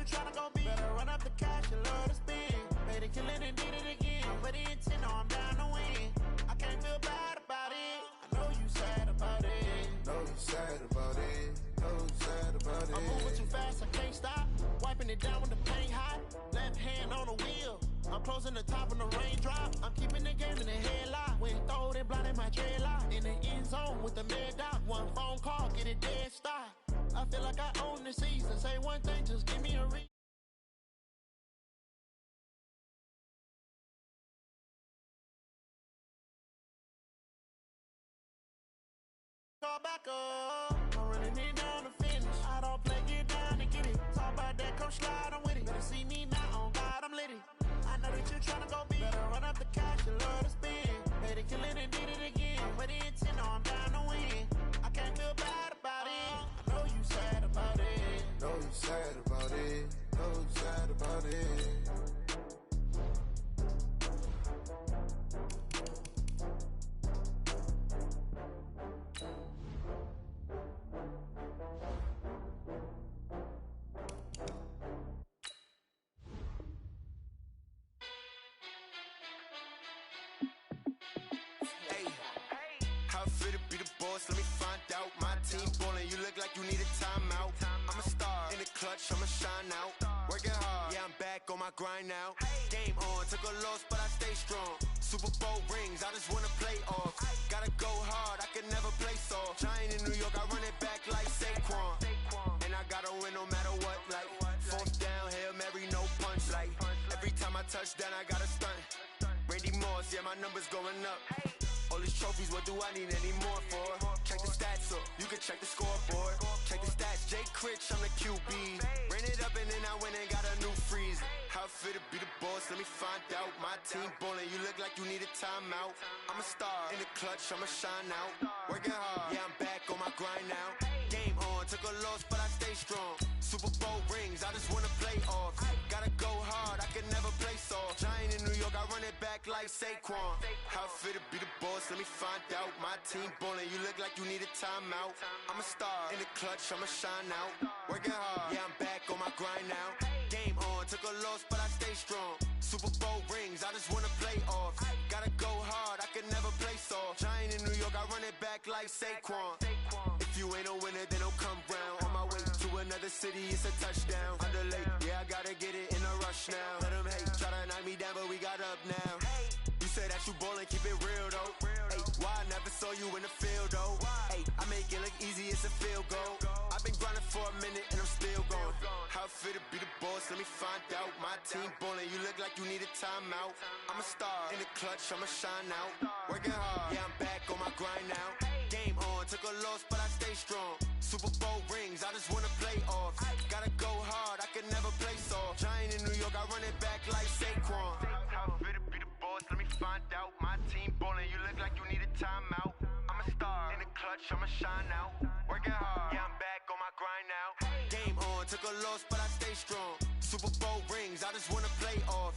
tryna go be. Better run up the cash, you love to spend. Better kill it and did it again. But the intent, no, I'm down to win. I can't feel bad about it. I know you sad about it. Know you sad about it. Know you sad about it. I'm moving too fast, I can't stop. Wiping it down when the paint hot. Left hand on the wheel. I'm closing the top when the raindrop. I'm keeping the game in the headlock. When throw it blind in my dreadlock. In the end zone with the mid dot. One phone call, get it dead stop. I feel like I own the season. Say one thing, just give me a reason. Call back up. I'm running it down to finish. I don't play, get down to get it. Talk about that, come slide, I'm with it. Better see me now, on God, I'm litty. I know that you tryna go big. Better run up the cash, you love to spend. Better kill it and did it again. But the intent, no, I'm down to win. I can't feel bad about it. I know you sad about it. Know you sad about it. Know you sad about it. Let me find out. My team ballin', you look like you need a timeout. I'm a star in the clutch, I'ma shine out. Working hard, yeah, I'm back on my grind now. Game on, took a loss, but I stay strong. Super Bowl rings, I just wanna play off. Gotta go hard, I can never play soft. Giant in New York, I run it back like Saquon. And I gotta win no matter what, like fourth down, Hail Mary, no punch. Like every time I touch down, I gotta stunt. Randy Moss, yeah, my numbers going up. All these trophies, what do I need any more for? Check the stats up, you can check the scoreboard. Check the stats, Jay Critch, I'm the QB. Ran it up and then I went and got a new freeze. How it feel to be the boss, let me find out. My team ballin', you look like you need a timeout. I'm a star in the clutch, I'ma shine out. Working hard, yeah, I'm back on my grind now. Game on, took a loss, but I stay strong. Super Bowl rings, I just wanna play off. Gotta go hard, I can never play soft. Giant in New York, I run it back like Saquon. How it feel to be the boss, let me find out. My team ballin', you look like you need a timeout. I'm a star in the clutch, I'ma shine out. Working hard, yeah, I'm back on my grind now. Game on, took a loss, but I stay strong. Super Bowl rings, I just wanna play off. Gotta go hard, I can never play soft. Giant in New York, I run it back like Saquon. If you ain't a winner, then don't come round. On my way to another city, it's a touchdown. Underlay, yeah, I gotta get it in a rush now. Let them hate, try to knock me down, but we got up now. You say that you ballin', keep it real though. Ay, why I never saw you in the field though? Ay, I make it look easy, it's a field goal. I've been grinding for a minute and I'm still going. How it feel to be the boss, let me find out. My team ballin', you look like you need a timeout. I'm a star in the clutch, I'ma shine out. Working hard, yeah, I'm back on my grind now. Game on, took a loss, but I stay strong. Super Bowl rings, I just wanna play off. Gotta go hard, I can never play soft. Giant in New York, I run it back like Saquon. How it feel to be the boss, let me find out. My team ballin', you look like you need a timeout. I'm a star in the clutch, I'ma shine out. Working hard, yeah, I'm back on my grind now. Game on, took a loss, but I stay strong. Super Bowl rings, I just wanna play off.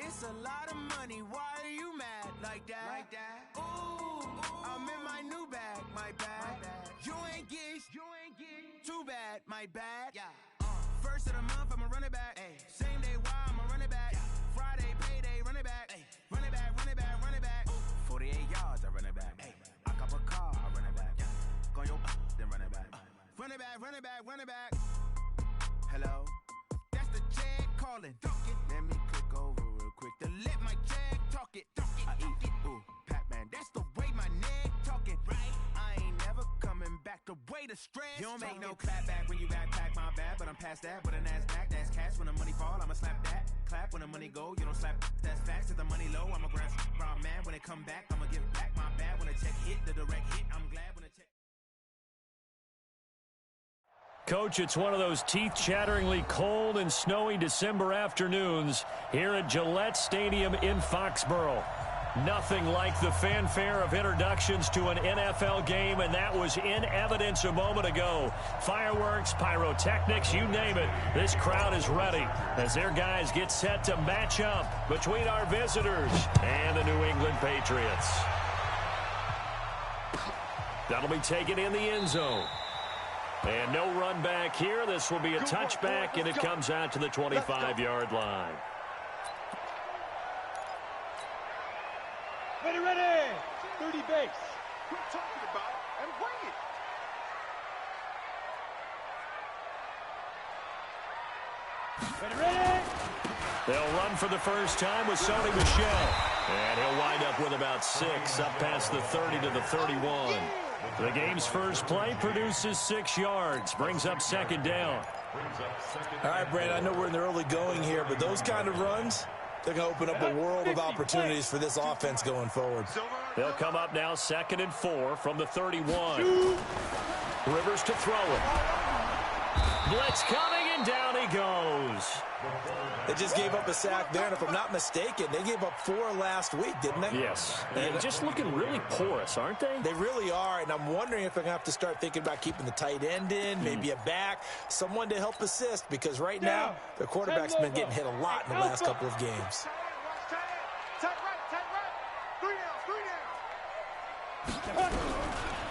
It's a lot of money, why are you mad like that? Ooh, I'm in my new bag, my bad. You ain't get too bad, my bad. Yeah. First of the month, I'ma run it back. Ay. Same day, why I'ma run it back. Yeah. Friday, payday, run it back. Ay. Run it back, run it back, run it back. Ooh. 48 yards, I run it back. Ay. I cop a car, I run it back. Yeah. Go on your then run it back. Run it back, run it back, run it back. Hello? That's the jag calling. Let me click over real quick to let my jag talk it. I eat it, ooh, Pac-Man. That's the way my neck talking. Right? I ain't never coming back the way the stress. You don't make no clap back when you backpack, my bad. But I'm past that, but a NASDAQ, that's cash. When the money fall, I'ma slap that. Clap when the money go, you don't slap, that's facts. If the money low, I'm a grand man when it comes. come back, I'ma give back my bad when a check hit, the direct hit. I'm glad when a check. Coach, it's one of those teeth-chatteringly cold and snowy December afternoons here at Gillette Stadium in Foxborough. Nothing like the fanfare of introductions to an NFL game, and that was in evidence a moment ago. Fireworks, pyrotechnics, you name it. This crowd is ready as their guys get set to match up between our visitors and the New England Patriots. That'll be taken in the end zone. And no run back here. This will be a touchback, and it comes out to the 25-yard line. Ready. 30 base. Quit talking about it and bring it. Ready. They'll run for the first time with Sony Michel. And he'll wind up with about 6 up past the 30 to the 31. The game's first play produces 6 yards, brings up second down. All right, Brandon, I know we're in the early going here, but those kind of runs, they're going to open up a world of opportunities for this offense going forward. They'll come up now 2nd and 4 from the 31. Rivers to throw it. Blitz coming, and down he goes. They just gave up a sack there, and if I'm not mistaken, they gave up 4 last week, didn't they? Yes. And just looking really porous, aren't they? They really are, and I'm wondering if they're going to have to start thinking about keeping the tight end in, maybe a back, someone to help assist, because right now, their quarterback's been getting hit a lot in the last couple of games.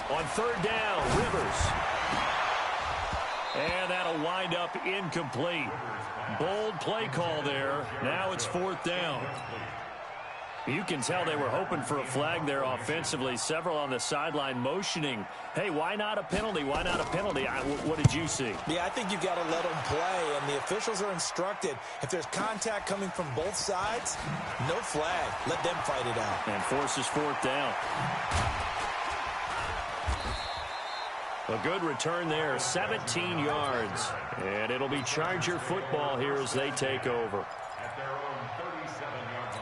On 3rd down, Rivers. And that'll wind up incomplete. Bold play call there. Now it's 4th down. You can tell they were hoping for a flag there offensively. Several on the sideline motioning. Hey, why not a penalty? Why not a penalty? What did you see? Yeah, I think you've got to let them play, and the officials are instructed. If there's contact coming from both sides, no flag. Let them fight it out. And forces 4th down. A good return there, 17 yards. And it'll be Charger football here as they take over. At their own 37-yard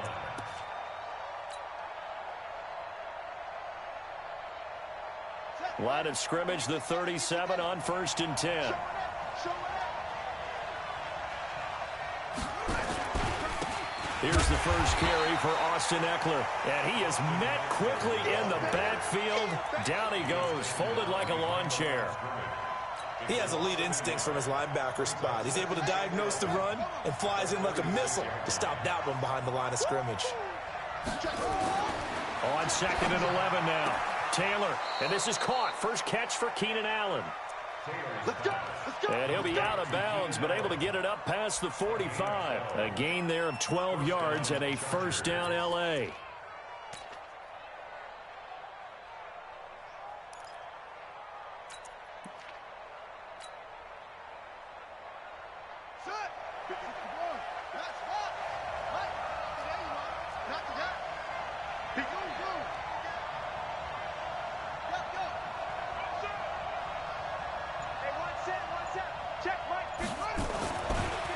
line. Line of scrimmage, the 37 on 1st and 10. Here's the first carry for Austin Eckler. And he is met quickly in the backfield. Down he goes, folded like a lawn chair. He has elite instincts from his linebacker spot. He's able to diagnose the run and flies in like a missile to stop that one behind the line of scrimmage. On 2nd and 11 now. Taylor, and this is caught. First catch for Keenan Allen. And he'll be out of bounds, but able to get it up past the 45. A gain there of 12 yards and a 1st down L.A.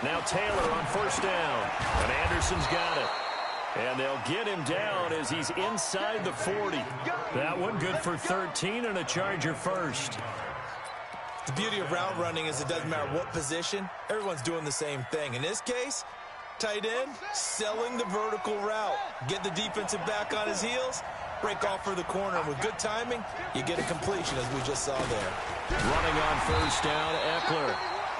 Now Taylor on 1st down, and Anderson's got it. And they'll get him down as he's inside the 40. That one good for 13 and a Charger first. The beauty of route running is it doesn't matter what position, everyone's doing the same thing. In this case, tight end, selling the vertical route. Get the defensive back on his heels, break off for the corner. And with good timing, you get a completion as we just saw there. Running on 1st down, Eckler.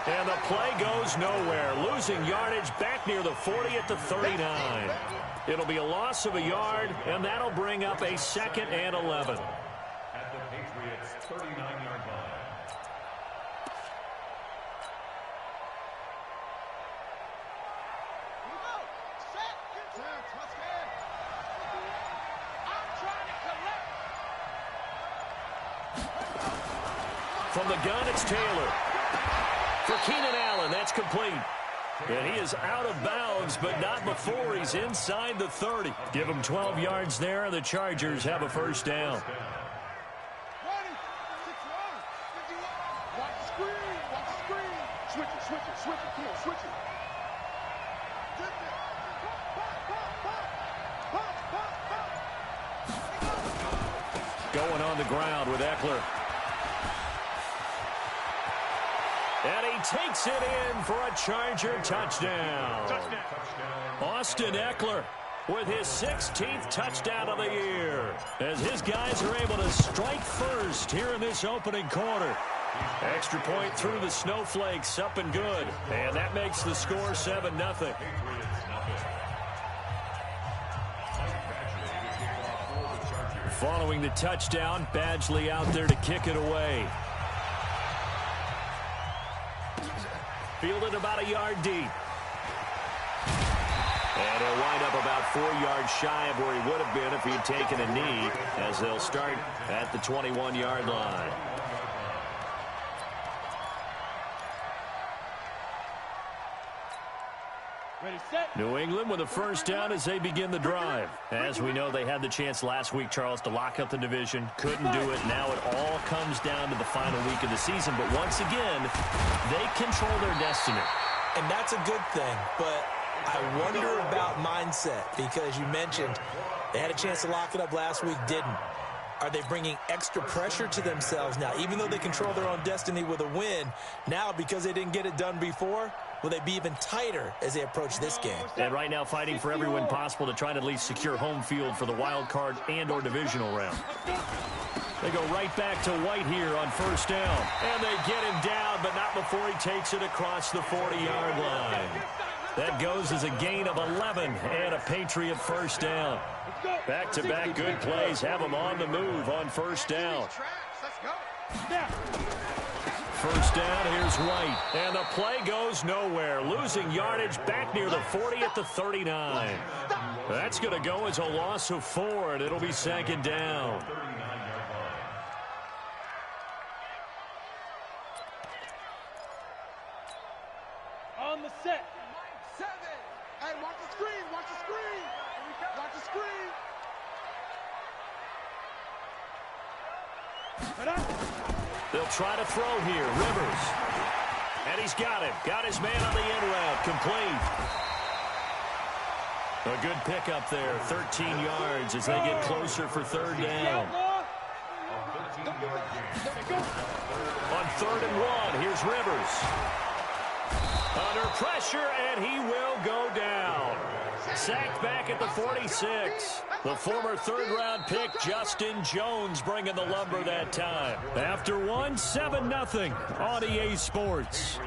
And the play goes nowhere. Losing yardage back near the 40 at the 39. It'll be a loss of a yard, and that'll bring up a 2nd and 11. At the Patriots' 39-yard line. From the gun, it's Taylor. For Keenan Allen, that's complete. And he is out of bounds, but not before he's inside the 30. Give him 12 yards there, and the Chargers have a 1st down. Watch the screen. Switch it. Come on, switch it. going on the ground with Eckler. And he takes it in for a Charger touchdown. Austin Eckler with his 16th touchdown of the year, as his guys are able to strike first here in this opening quarter. Extra point through the snowflakes, up and good. And that makes the score 7-0. Following the touchdown, Badgley out there to kick it away. Fielded about a yard deep. And he'll wind up about 4 yards shy of where he would have been if he'd taken a knee, as they'll start at the 21-yard line. New England with a first down as they begin the drive. As we know, they had the chance last week, Charles, to lock up the division. Couldn't do it. Now it all comes down to the final week of the season. But once again, they control their destiny. And that's a good thing. But I wonder about mindset, because you mentioned they had a chance to lock it up last week, didn't. Are they bringing extra pressure to themselves now? Even though they control their own destiny with a win, now because they didn't get it done before, will they be even tighter as they approach this game? And right now fighting for every win possible to try to at least secure home field for the wild card and or divisional round. They go right back to White here on first down. And they get him down, but not before he takes it across the 40-yard line. That goes as a gain of 11 and a Patriot first down. Back-to-back good plays have them on the move on first down. First down, here's White. And the play goes nowhere. Losing yardage back near the 40 at the 39. That's going to go as a loss of 4, and it'll be second down. On the set. 7. And watch the screen. Watch the screen. Watch the screen. They'll try to throw here. Rivers. And he's got him. Got his man on the end route. Complete. A good pickup there. 13 yards as they get closer for third down. On 3rd and 1, here's Rivers. Under pressure, and he will go down. Sacked back at the 46. The former third-round pick, Justin Jones, bringing the lumber that time. After one, 7-0 on EA Sports.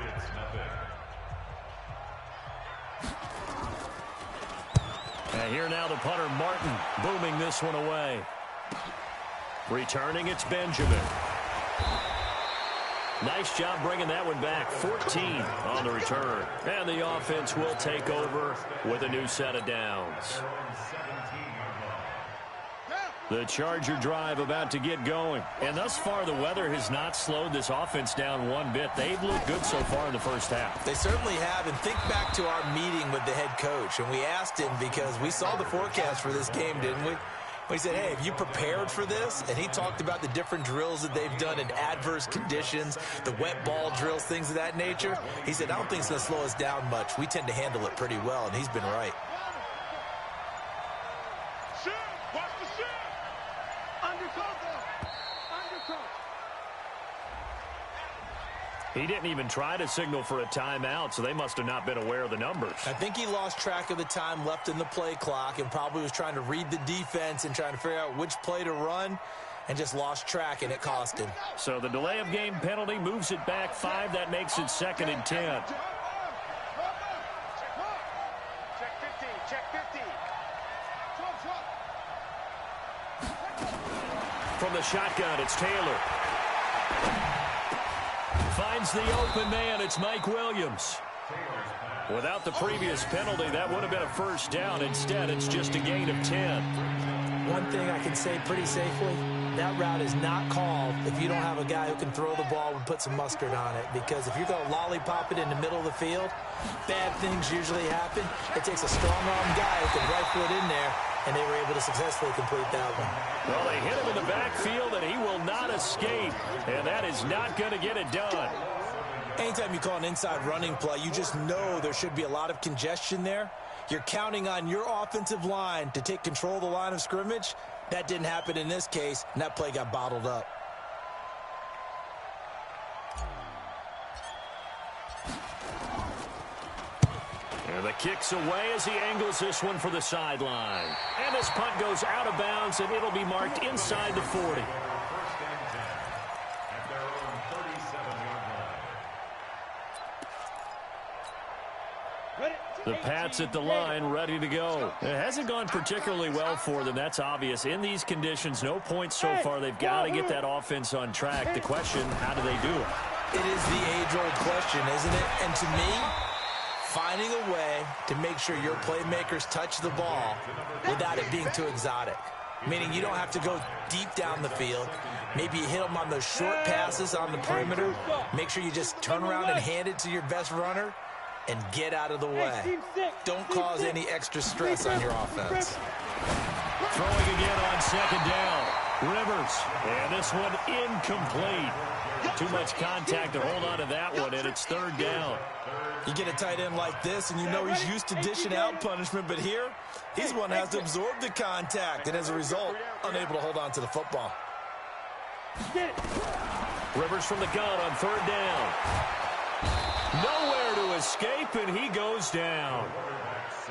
And here now the punter, Martin, booming this one away. Returning, it's Benjamin. Nice job bringing that one back. 14 on the return. And the offense will take over with a new set of downs. The Charger drive about to get going. And thus far, the weather has not slowed this offense down one bit. They've looked good so far in the first half. They certainly have. And think back to our meeting with the head coach. And we asked him, because we saw the forecast for this game, didn't we? He said, hey, have you prepared for this? And he talked about the different drills that they've done in adverse conditions, the wet ball drills, things of that nature. He said, I don't think it's going to slow us down much. We tend to handle it pretty well, and he's been right. Shoot! Watch the shoot! Undercover! He didn't even try to signal for a timeout, so they must have not been aware of the numbers. I think he lost track of the time left in the play clock and probably was trying to read the defense and trying to figure out which play to run, and just lost track, and it cost him. So the delay of game penalty moves it back 5. That makes it 2nd and 10. Check 15. Check 15. From the shotgun, it's Taylor. Finds the open man. It's Mike Williams. Without the previous penalty, that would have been a first down. Instead, it's just a gain of 10. One thing I can say pretty safely, that route is not called if you don't have a guy who can throw the ball and put some mustard on it. Because if you're going to lollipop it in the middle of the field, bad things usually happen. It takes a strong-arm guy who can rifle it in there, and they were able to successfully complete that one. Well, they hit him in the backfield, and he will not escape. And that is not going to get it done. Anytime you call an inside running play, you just know there should be a lot of congestion there. You're counting on your offensive line to take control of the line of scrimmage, That didn't happen in this case, and that play got bottled up. And the kick's away as he angles this one for the sideline. And this punt goes out of bounds, and it'll be marked inside the 40. The Pats at the line, ready to go. It hasn't gone particularly well for them. That's obvious. In these conditions, no points so far. They've got to get that offense on track. The question, how do they do it? It is the age-old question, isn't it? And to me, finding a way to make sure your playmakers touch the ball without it being too exotic. Meaning you don't have to go deep down the field. Maybe you hit them on those short passes on the perimeter. Make sure you just turn around and hand it to your best runner and get out of the way. Don't cause any extra stress on your offense. Throwing again on second down. Rivers. And this one incomplete. Too much contact to hold on to that one, and it's third down. You get a tight end like this, and you know he's used to dishing out punishment, but here, he's one that has to absorb the contact, and as a result, unable to hold on to the football. Rivers from the gun on third down. Nowhere to escape, and he goes down.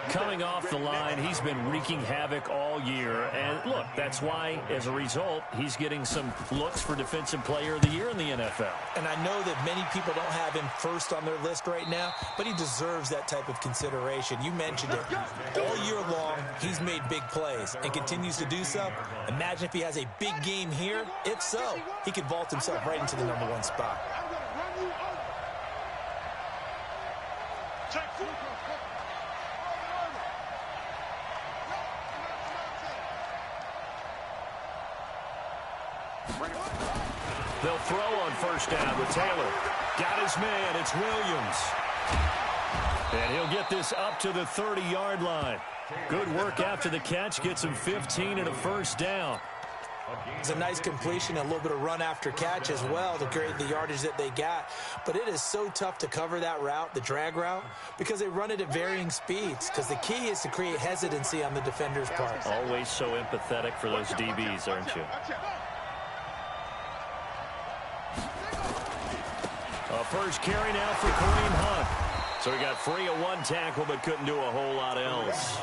Coming off the line, he's been wreaking havoc all year. And look, that's why, as a result, he's getting some looks for Defensive Player of the Year in the NFL. And I know that many people don't have him first on their list right now, but he deserves that type of consideration. You mentioned it. All year long, he's made big plays and continues to do so. Imagine if he has a big game here. If so, he could vault himself right into the #1 spot. They'll throw on first down with Taylor. Got his man. It's Williams. And he'll get this up to the 30-yard line. Good work after the catch. Gets him 15 and a first down. It's a nice completion, a little bit of run after catch as well to create the yardage that they got. But it is so tough to cover that route, the drag route, because they run it at varying speeds. Because the key is to create hesitancy on the defender's part. Always so empathetic for those DBs, aren't you? A first carry now for Kareem Hunt. So he got free of one tackle but couldn't do a whole lot else.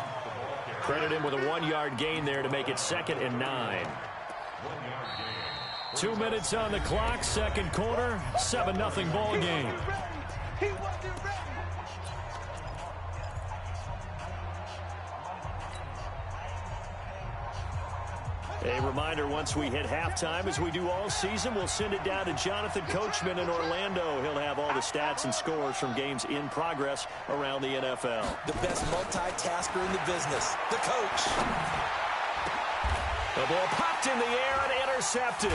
Credit him with a 1-yard gain there to make it 2nd and 9. 2 minutes on the clock, second quarter, 7-0 ball game. A reminder, once we hit halftime, as we do all season, we'll send it down to Jonathan Coachman in Orlando. He'll have all the stats and scores from games in progress around the NFL. The best multitasker in the business, the coach. The ball popped in the air and intercepted.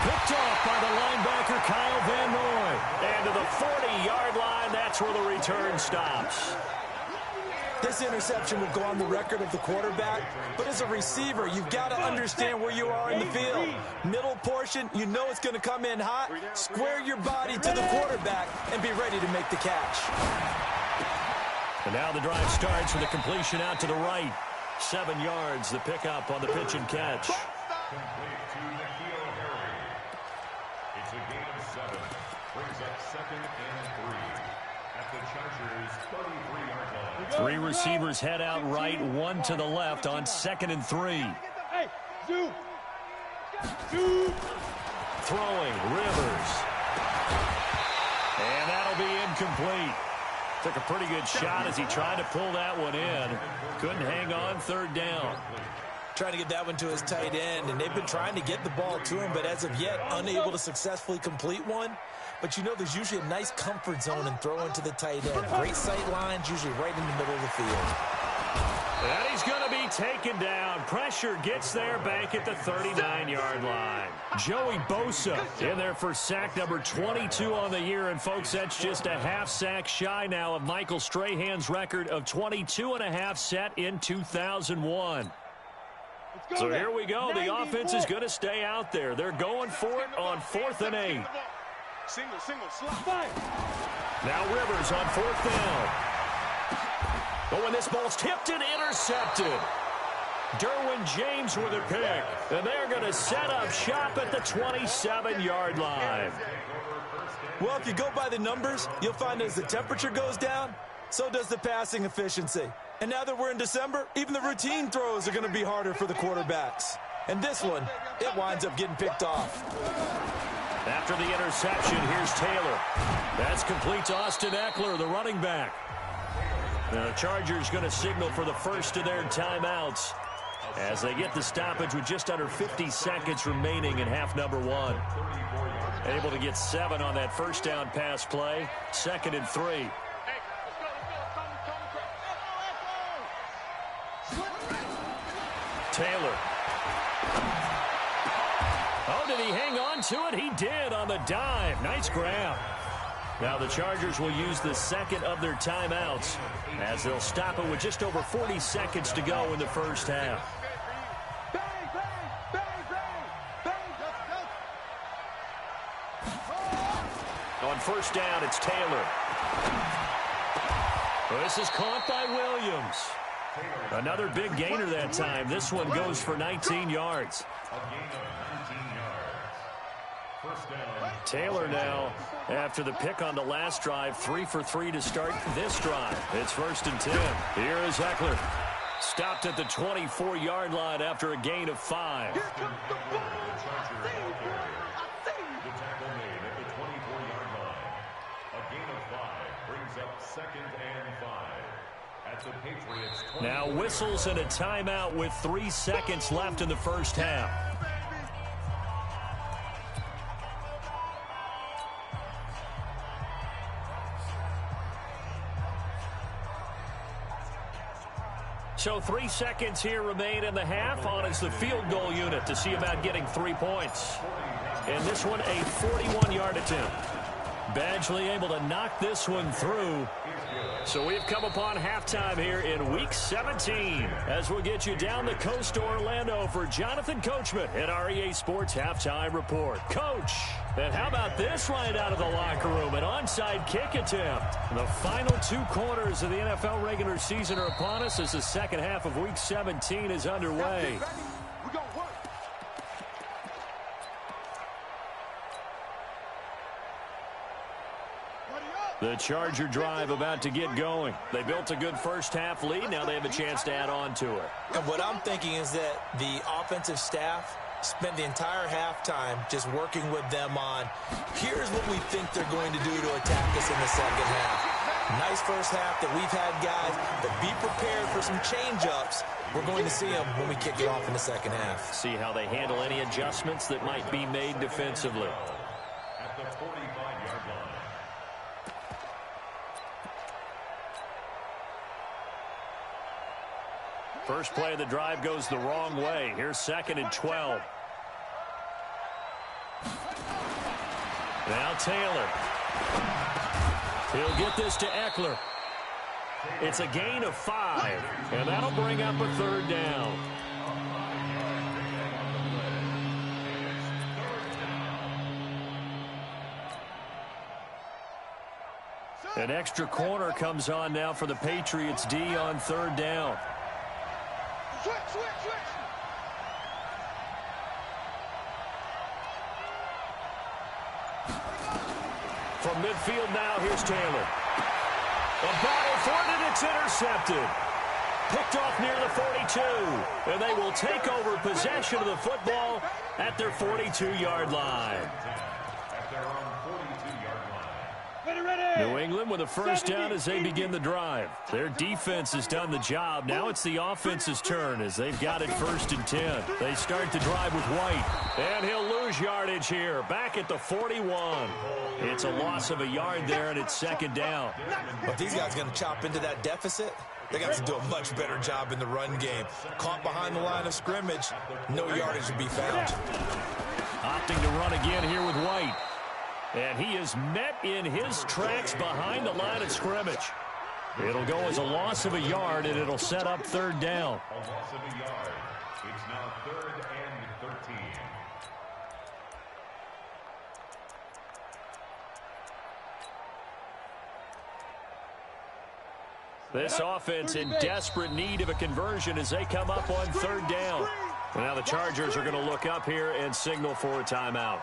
Picked off by the linebacker, Kyle Van Noy. And to the 40-yard line, that's where the return stops. This interception will go on the record of the quarterback, but as a receiver, you've got to understand where you are in the field. Middle portion, you know it's going to come in hot. Square your body to the quarterback and be ready to make the catch. And now the drive starts with a completion out to the right. 7 yards, the pickup on the pitch and catch. Complete to N'Keal Harry. It's a gain of 7. Brings up 2nd and 3 at the Chargers' 33-yard line. 3 receivers head out right, 1 to the left on 2nd and 3. Hey, Zoo. Throwing, Rivers. And that'll be incomplete. Took a pretty good shot as he tried to pull that one in. Couldn't hang on, 3rd down. Trying to get that one to his tight end, and they've been trying to get the ball to him, but as of yet, unable to successfully complete one. But you know there's usually a nice comfort zone in throwing to the tight end. Great sight lines, usually right in the middle of the field. And he's going to be taken down. Pressure gets there back at the 39-yard line. Joey Bosa in there for sack number 22 on the year. And, folks, that's just a half sack shy now of Michael Strahan's record of 22.5 set in 2001. So here we go. The offense is going to stay out there. They're going for it on 4th and 8. Single, slot. Now Rivers on 4th down. But when this ball's tipped and intercepted. Derwin James with a pick. And they're going to set up shop at the 27-yard line. Well, if you go by the numbers, you'll find as the temperature goes down, so does the passing efficiency. And now that we're in December, even the routine throws are going to be harder for the quarterbacks. And this one, it winds up getting picked off. After the interception, here's Taylor. That's complete to Austin Eckler, the running back. The Chargers going to signal for the first of their timeouts as they get the stoppage with just under 50 seconds remaining in half number one. Able to get 7 on that first down pass play. 2nd and 3. Taylor. Oh, did he hang on to it? He did on the dive. Nice grab. Now the Chargers will use the second of their timeouts as they'll stop it with just over 40 seconds to go in the first half. On first down, it's Taylor. This is caught by Williams. Another big gainer that time. This one goes for 19 yards. Taylor now, after the pick on the last drive, 3 for 3 to start this drive. It's 1st and 10. Here is Eckler. Stopped at the 24-yard line after a gain of 5. Now whistles and a timeout with 3 seconds left in the first half. So 3 seconds here remain in the half. On is the field goal unit to see about getting 3 points. And this one a 41-yard attempt. Badgley able to knock this one through. So we've come upon halftime here in Week 17 as we'll get you down the coast to Orlando for Jonathan Coachman at our EA Sports Halftime Report. Coach, and how about this right out of the locker room? An onside kick attempt. The final 2 quarters of the NFL regular season are upon us as the second half of Week 17 is underway. The Charger drive about to get going. They built a good first half lead. Now they have a chance to add on to it. And what I'm thinking is that the offensive staff spent the entire halftime just working with them on, here's what we think they're going to do to attack us in the second half. Nice first half that we've had, guys, but be prepared for some change-ups. We're going to see them when we kick it off in the second half. See how they handle any adjustments that might be made defensively. At the 45-yard line. First play of the drive goes the wrong way. Here's 2nd and 12. Now Taylor. He'll get this to Eckler. It's a gain of 5, and that'll bring up a 3rd down. An extra corner comes on now for the Patriots D on 3rd down. From midfield now, here's Taylor. A battle for it, and it's intercepted. Picked off near the 42, and they will take over possession of the football at their 42-yard line. At their own 42-yard line. New England with a first down as they begin the drive. Their defense has done the job. Now it's the offense's turn as they've got it 1st and 10. They start the drive with White. And he'll lose yardage here. Back at the 41. It's a loss of a yard there, and it's 2nd down. But these guys are going to chop into that deficit. They got to do a much better job in the run game. Caught behind the line of scrimmage, no yardage to be found. Opting to run again here with White. And he is met in his tracks behind the line of scrimmage. It'll go as a loss of a yard, and it'll set up 3rd down. A loss of a yard. It's now 3rd and 13. This offense in desperate need of a conversion as they come up on third down. Now the Chargers are going to look up here and signal for a timeout.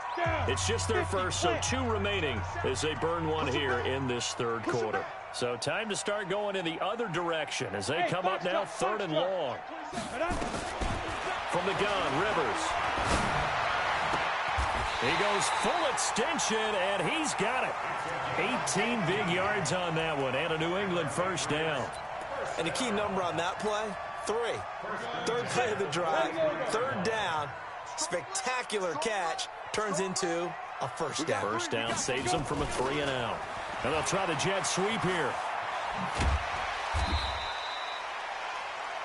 It's just their first, so 2 remaining as they burn one here in this third quarter. So time to start going in the other direction as they come up now third and long. From the gun, Rivers. He goes full extension, and he's got it. 18 big yards on that one, and a New England first down. And the key number on that play, 3. Third play of the drive, third down, spectacular catch, turns into a first down. First down saves them from a 3-and-out. And they'll try the jet sweep here.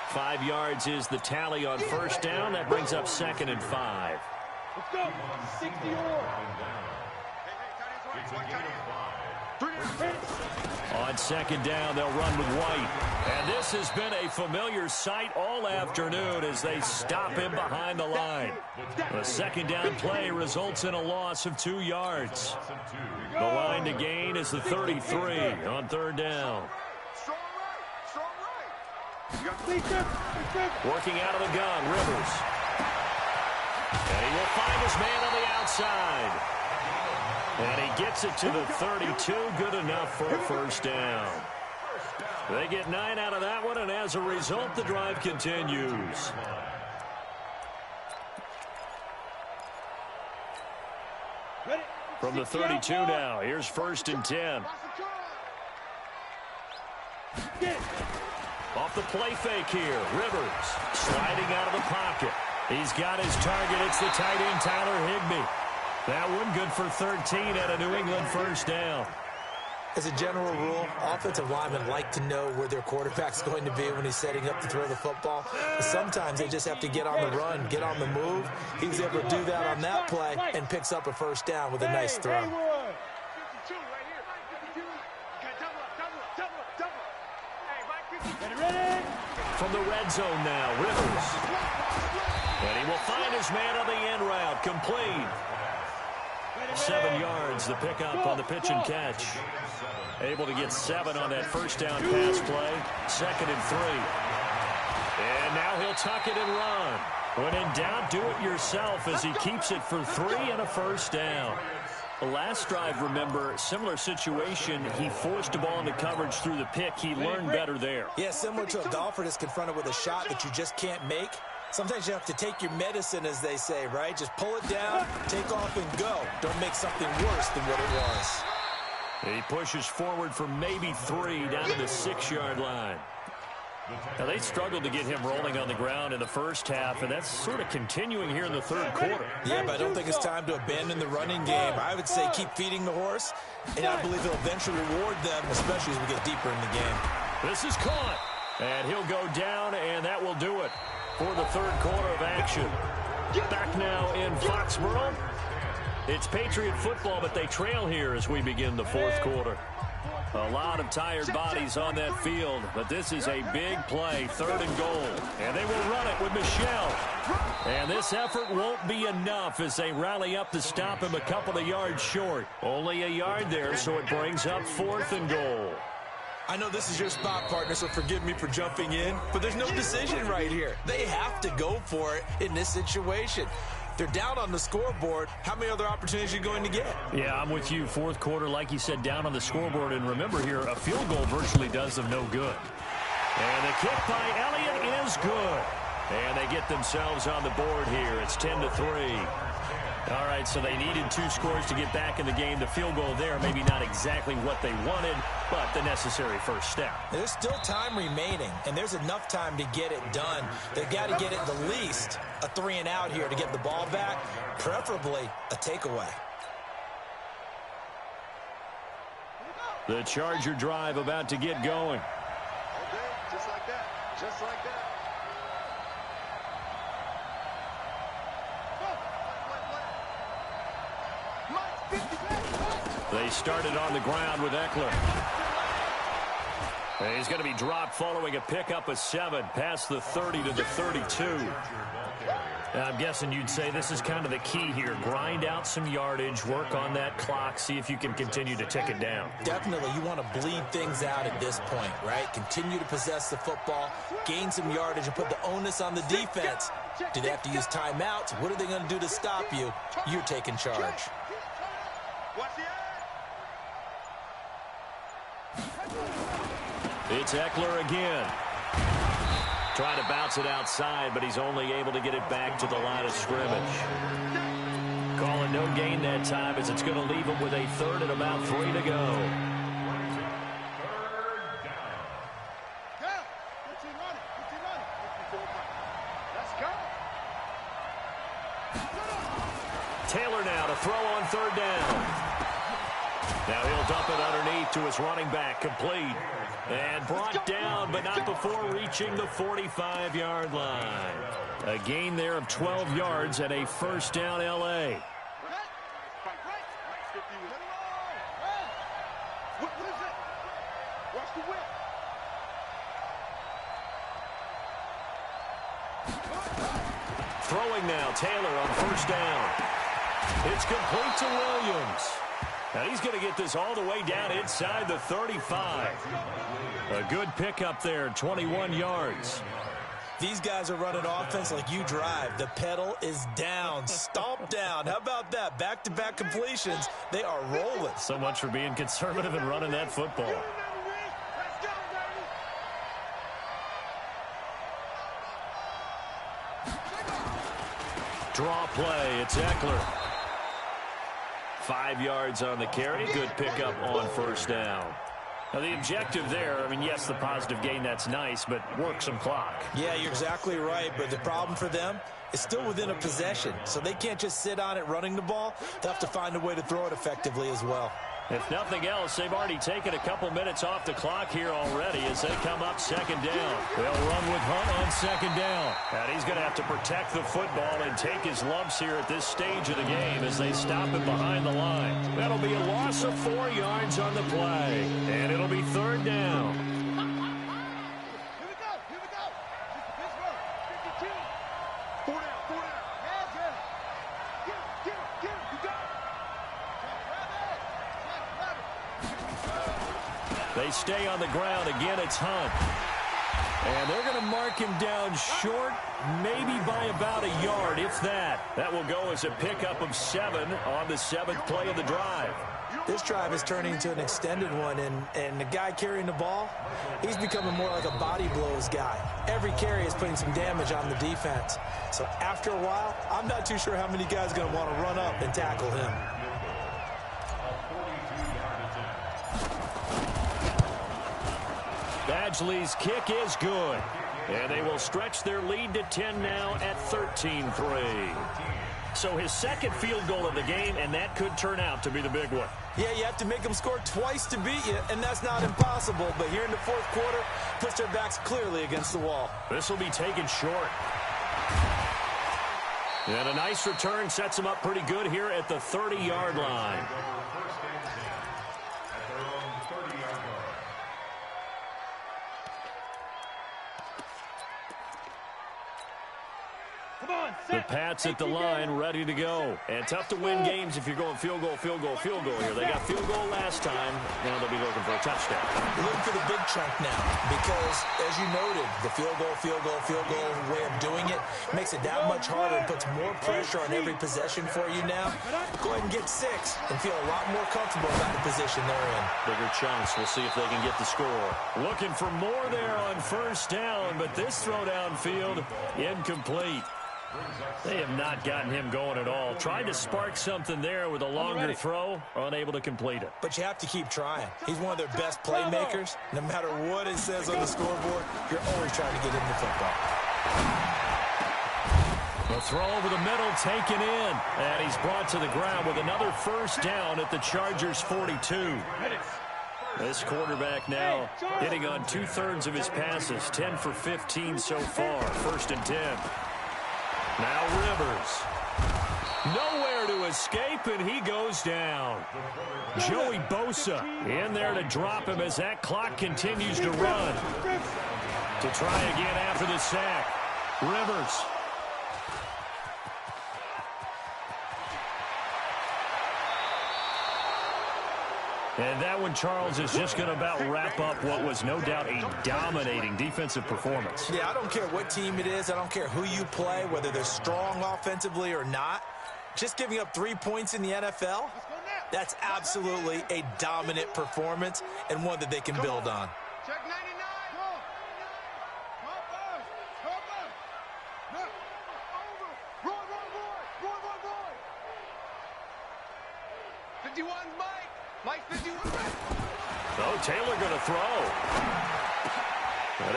5 yards is the tally on first down. That brings up 2nd and 5. Let's go. 60 On 2nd down, they'll run with White. And this has been a familiar sight all afternoon as they stop him behind the line. The 2nd down play results in a loss of 2 yards. The line to gain is the 33 on third down. Working out of the gun, Rivers. And he will find his man on the outside. And he gets it to the 32, good enough for a first down. They get 9 out of that one, and as a result, the drive continues. From the 32 now, here's 1st and 10. Off the play fake here, Rivers sliding out of the pocket. He's got his target. It's the tight end, Tyler Higbee. That one good for 13 at a New England first down. As a general rule, offensive linemen like to know where their quarterback's going to be when he's setting up to throw the football. But sometimes they just have to get on the run, get on the move. He was able to do that on that play and picks up a first down with a nice throw. From the red zone now, Rivers. And he will find his man on the end route, complete. 7 yards, the pickup on the pitch and catch. Able to get 7 on that first down pass play. 2nd and 3. And now he'll tuck it and run. When in doubt, do it yourself as he keeps it for 3 and a first down. The last drive, remember, similar situation. He forced the ball into coverage through the pick. He learned better there. Yeah, similar to a golfer that's confronted with a shot that you just can't make. Sometimes you have to take your medicine, as they say, right? Just pull it down, take off, and go. Don't make something worse than what it was. He pushes forward for maybe 3 down to the 6-yard line. Now, they struggled to get him rolling on the ground in the first half, and that's sort of continuing here in the third quarter. Yeah, but I don't think it's time to abandon the running game. I would say keep feeding the horse, and I believe he'll eventually reward them, especially as we get deeper in the game. This is caught, and he'll go down, and that will do it for the third quarter of action. Back now in Foxborough. It's Patriot football, but they trail here as we begin the fourth quarter. A lot of tired bodies on that field, but this is a big play, 3rd and goal. And they will run it with Michel. And this effort won't be enough as they rally up to stop him a couple of yards short. Only a yard there, so it brings up 4th and goal. I know this is your spot, partner, so forgive me for jumping in, but there's no decision right here. They have to go for it in this situation. They're down on the scoreboard. How many other opportunities are you going to get? Yeah, I'm with you. Fourth quarter, like you said, down on the scoreboard. And remember here, a field goal virtually does them no good. And the kick by Elliott is good. And they get themselves on the board here. It's 10-3. All right, so they needed 2 scores to get back in the game. The field goal there, maybe not exactly what they wanted, but the necessary first step. There's still time remaining, and there's enough time to get it done. They've got to get it the least a 3-and-out here to get the ball back, preferably a takeaway. The Charger drive about to get going. Okay, just like that. Just like that. They started on the ground with Eckler. And he's going to be dropped following a pickup of 7 past the 30 to the 32. I'm guessing you'd say this is kind of the key here. Grind out some yardage, work on that clock, see if you can continue to tick it down. Definitely, you want to bleed things out at this point, right? Continue to possess the football, gain some yardage, and put the onus on the defense. Do they have to use timeouts? What are they going to do to stop you? You're taking charge. It's Eckler again. Trying to bounce it outside, but he's only able to get it back to the line of scrimmage. Calling no gain that time as it's going to leave him with a third and about 3 to go. Taylor now to throw on third down. Now he'll dump it underneath to his running back, complete. And brought down, but not before reaching the 45-yard line. A gain there of 12 yards and a first down, L.A. Throwing now, Taylor on first down. It's complete to Williams. Now he's going to get this all the way down inside the 35. A good pickup there, 21 yards. These guys are running offense like you drive. The pedal is down, stomp down. How about that? Back-to-back completions. They are rolling. So much for being conservative and running that football. Draw play, it's Eckler. 5 yards on the carry. Good pickup on first down. Now, the objective there, I mean, yes, the positive gain, that's nice, but work some clock. Yeah, you're exactly right, but the problem for them is still within a possession, so they can't just sit on it running the ball. They'll have to find a way to throw it effectively as well. If nothing else, they've already taken a couple minutes off the clock here already as they come up second down. They'll run with Hunt on second down. And he's going to have to protect the football and take his lumps here at this stage of the game as they stop him behind the line. That'll be a loss of 4 yards on the play. And it'll be third down. Here we go. Pittsburgh, 52. 4 down. Get him. You got it. They stay on the ground. Again, it's Hunt. And they're going to mark him down short, maybe by about a yard, if that. That will go as a pickup of 7 on the 7th play of the drive. This drive is turning into an extended one, and the guy carrying the ball, he's becoming more like a body blows guy. Every carry is putting some damage on the defense. So after a while, I'm not too sure how many guys are going to want to run up and tackle him. Badgley's kick is good. And they will stretch their lead to 10 now at 13-3. So his second field goal of the game, and that could turn out to be the big one. Yeah, you have to make them score twice to beat you, and that's not impossible. But here in the fourth quarter, puts their backs clearly against the wall. This will be taken short. And a nice return sets them up pretty good here at the 30-yard line. The Pats at the line, ready to go. And tough to win games if you're going field goal here. They got field goal last time. Now they'll be looking for a touchdown. Looking for the big chunk now because, as you noted, the field goal way of doing it makes it that much harder and puts more pressure on every possession for you now. Go ahead and get 6 and feel a lot more comfortable about the position they're in. Bigger chunks. We'll see if they can get the score. Looking for more there on first down, but this throw downfield incomplete. They have not gotten him going at all. Tried to spark something there with a longer throw, unable to complete it. But you have to keep trying. He's one of their best playmakers. No matter what it says on the scoreboard, you're always trying to get into football. The throw over the middle taken in, and he's brought to the ground with another first down at the Chargers' 42. This quarterback now hitting on 2/3 of his passes, 10 for 15 so far, 1st and 10. Now Rivers. Nowhere to escape, and he goes down. Joey Bosa in there to drop him as that clock continues to run. To try again after the sack. Rivers. And that one, Charles, is just going to about wrap up what was no doubt a dominating defensive performance. Yeah, I don't care what team it is. I don't care who you play, whether they're strong offensively or not. Just giving up 3 points in the NFL, that's absolutely a dominant performance and one that they can build on. Check 99. Roy. 51's Mike. Mike 51. Oh, Taylor going to throw.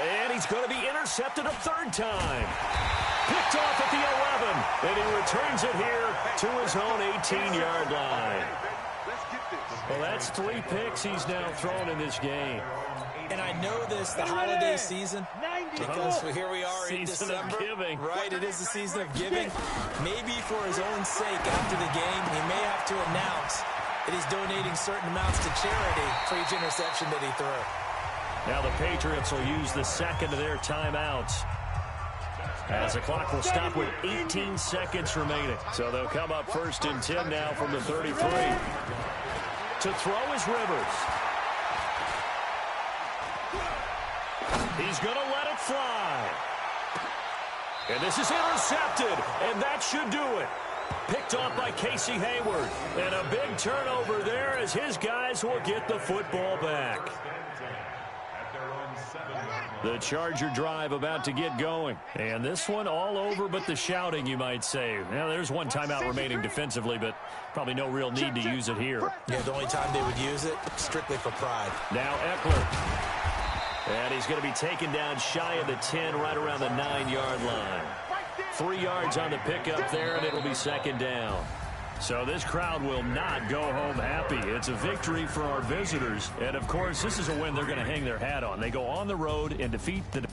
And he's going to be intercepted a third time. Picked off at the 11. And he returns it here to his own 18-yard line. Well, that's 3 picks he's now thrown in this game. And I know this, the holiday season, because here we are in December. Giving. Right, it is the season of giving. Maybe for his own sake after the game, he may have to announce that he's donating certain amounts to charity for each interception that he threw. Now the Patriots will use the second of their timeouts, as the clock will stop with 18 seconds remaining. So they'll come up 1st and 10 now from the 33. To throw is Rivers. He's going to let it fly. And this is intercepted, and that should do it. Picked off by Casey Hayward. And a big turnover there as his guys will get the football back. The Charger drive about to get going. And this one all over but the shouting, you might say. Now, there's one timeout remaining defensively, but probably no real need to use it here. Yeah, the only time they would use it, strictly for pride. Now Eckler. And he's going to be taken down shy of the 10, right around the 9-yard line. 3 yards on the pickup there, and it'll be 2nd down. So this crowd will not go home happy. It's a victory for our visitors. And, of course, this is a win they're going to hang their hat on. They go on the road and defeat the...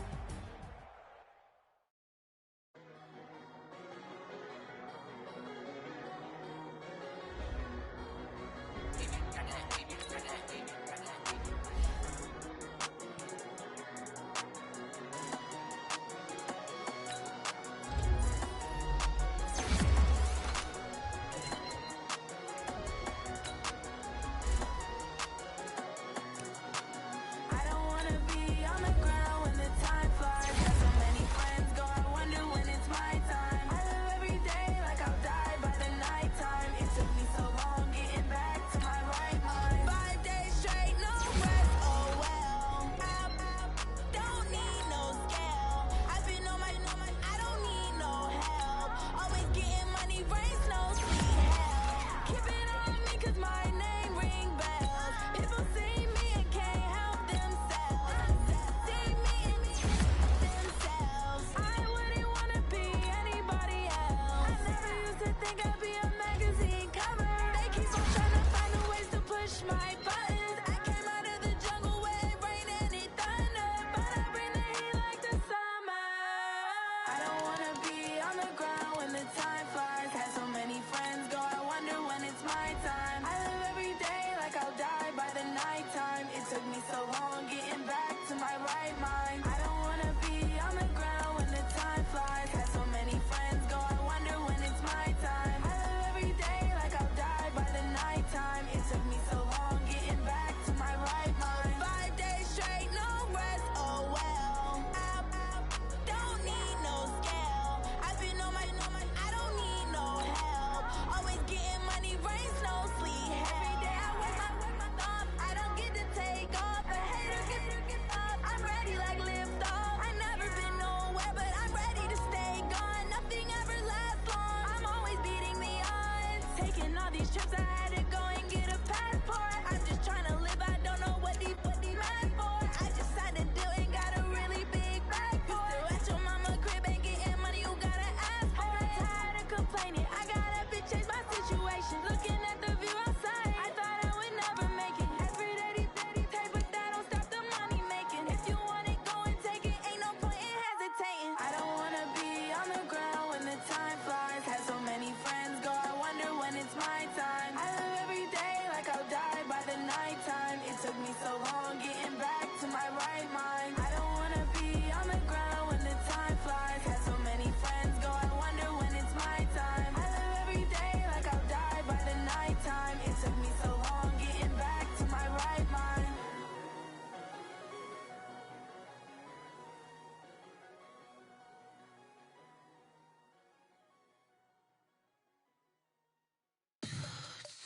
Time flies, had so many friends go, I wonder when it's my time. I love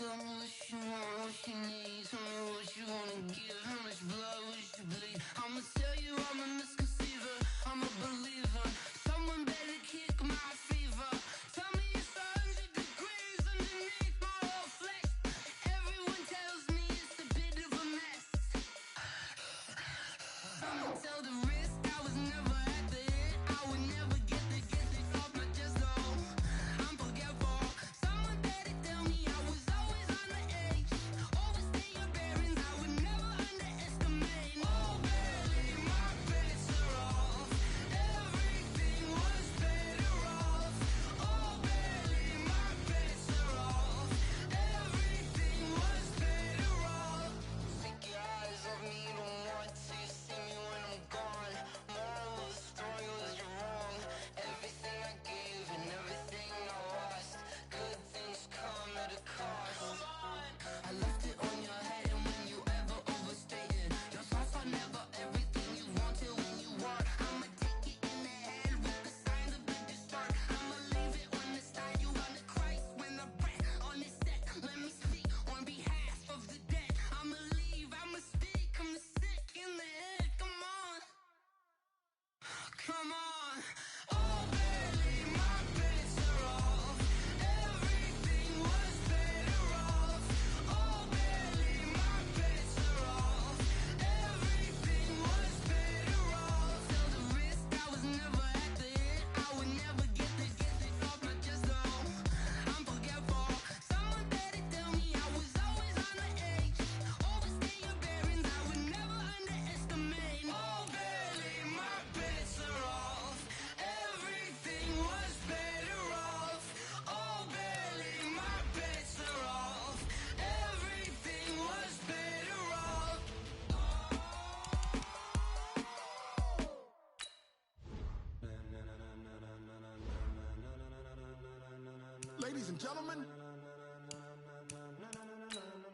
Tell me what you want, what you need. Tell me what you wanna give. How much blood would you bleed? I'ma tell you I'm a misconceiver. I'm a believer. Someone better kick my fever. Tell me it's 100 degrees underneath my whole flesh. Everyone tells me it's a bit of a mess. I'ma tell the risk I was never at the end. I would never get the off my chest though. I'm forgetful. Someone better tell me I was always on the edge. Overstay your bearings, I would never underestimate. Oh baby, my bets are off. Everything was better off. Oh baby, my bets are off. Everything was better off. Take your eyes off me, don't want to see me when I'm gone. Moral of the story was you're wrong. Everything I gave and everything I lost. Good things come at a cost. I left it on your head, and when you ever overstated, your thoughts are never everything you wanted when you want. I'ma take it in the head with the signs of a distort. I'ma leave it on the side. You on the Christ when I breath on this set. Let me speak on behalf of the dead. I'ma leave, I'ma speak. I'm the sick in the head. Come on, come on. Oh baby, my bets are off. Everything was better off. Oh baby, my bets are off. Everything was better off. Tell the risk I was never at the end. I would never get the off my chest though. I'm forgetful. Someone better tell me I was always on the edge. Overstay your bearings, I would never underestimate. Oh baby, my bets are off. Everything was better off. Oh baby, my bets are off. Everything was better off. Ladies and gentlemen,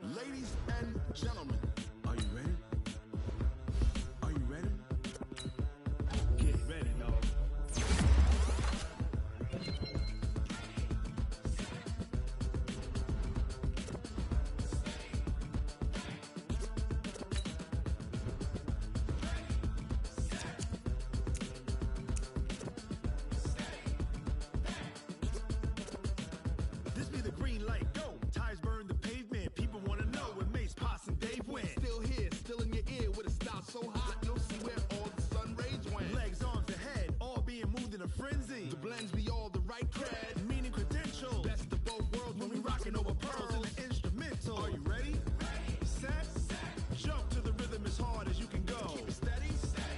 ladies and gentlemen, are you ready? Are you ready? Get ready, dog. This be the green light, go. Tires burn the pavement. People wanna know where Mace, Potts, and Dave went. Still here, still in your ear with a style so hot, you'll see where all the sun rays went. Legs, arms, and head, all being moved in a frenzy. The blends be all the right cred, meaning credentials. Best of both worlds when we rockin' over pearls in the instrumental. Are you ready? Set, jump to the rhythm as hard as you can go. Keep it steady,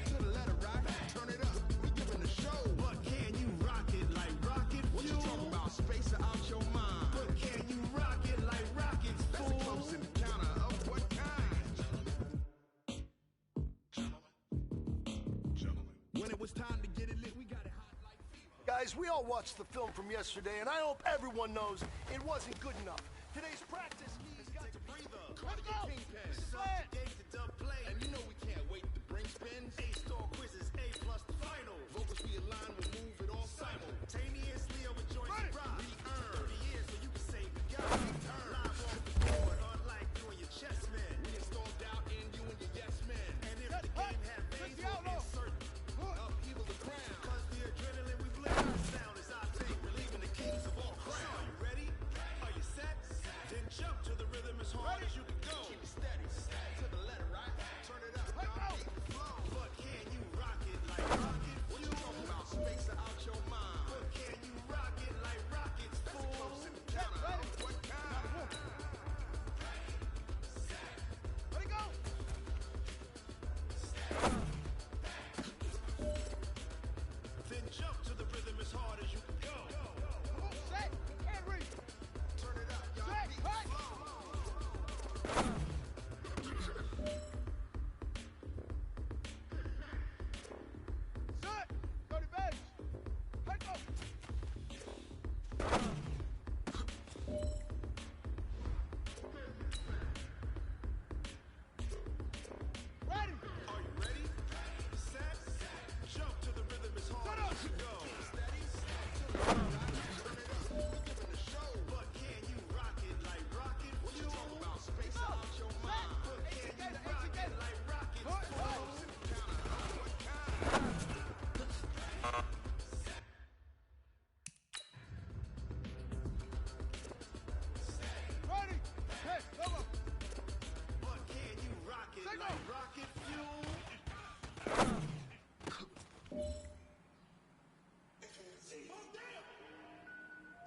to the letter rock, turn it up, we giving a show. But can you rock it like rocket fuel? What you talking about, space or out your mind? But can you rock it like rockets, fool? That's a close encounter of what kind? Gentlemen. When it was time to get it lit, we got it hot like fever. Guys, we all watched the film from yesterday, and I hope everyone knows it wasn't good enough. Today's practice has got to breathe up. Let's go! Subjugate the dub play. And you know we can't wait to bring spins. A-star quizzes, A+ the final. Vocals we align, we'll move it all Simultaneously over joints Ready. and rock. We earn 30 years so you can say we got it. Turn. Live off the board, unlike you and your chess men. We install doubt in you and your yes men. And if the game had phase, we'll insert Upheaval the crown. Cause the adrenaline we blend, our sound is our thing, relieving the kings of all crowns. Are you ready? Are you set? Then jump to the rhythm as hard as you can go. Keep it steady, to the letter right.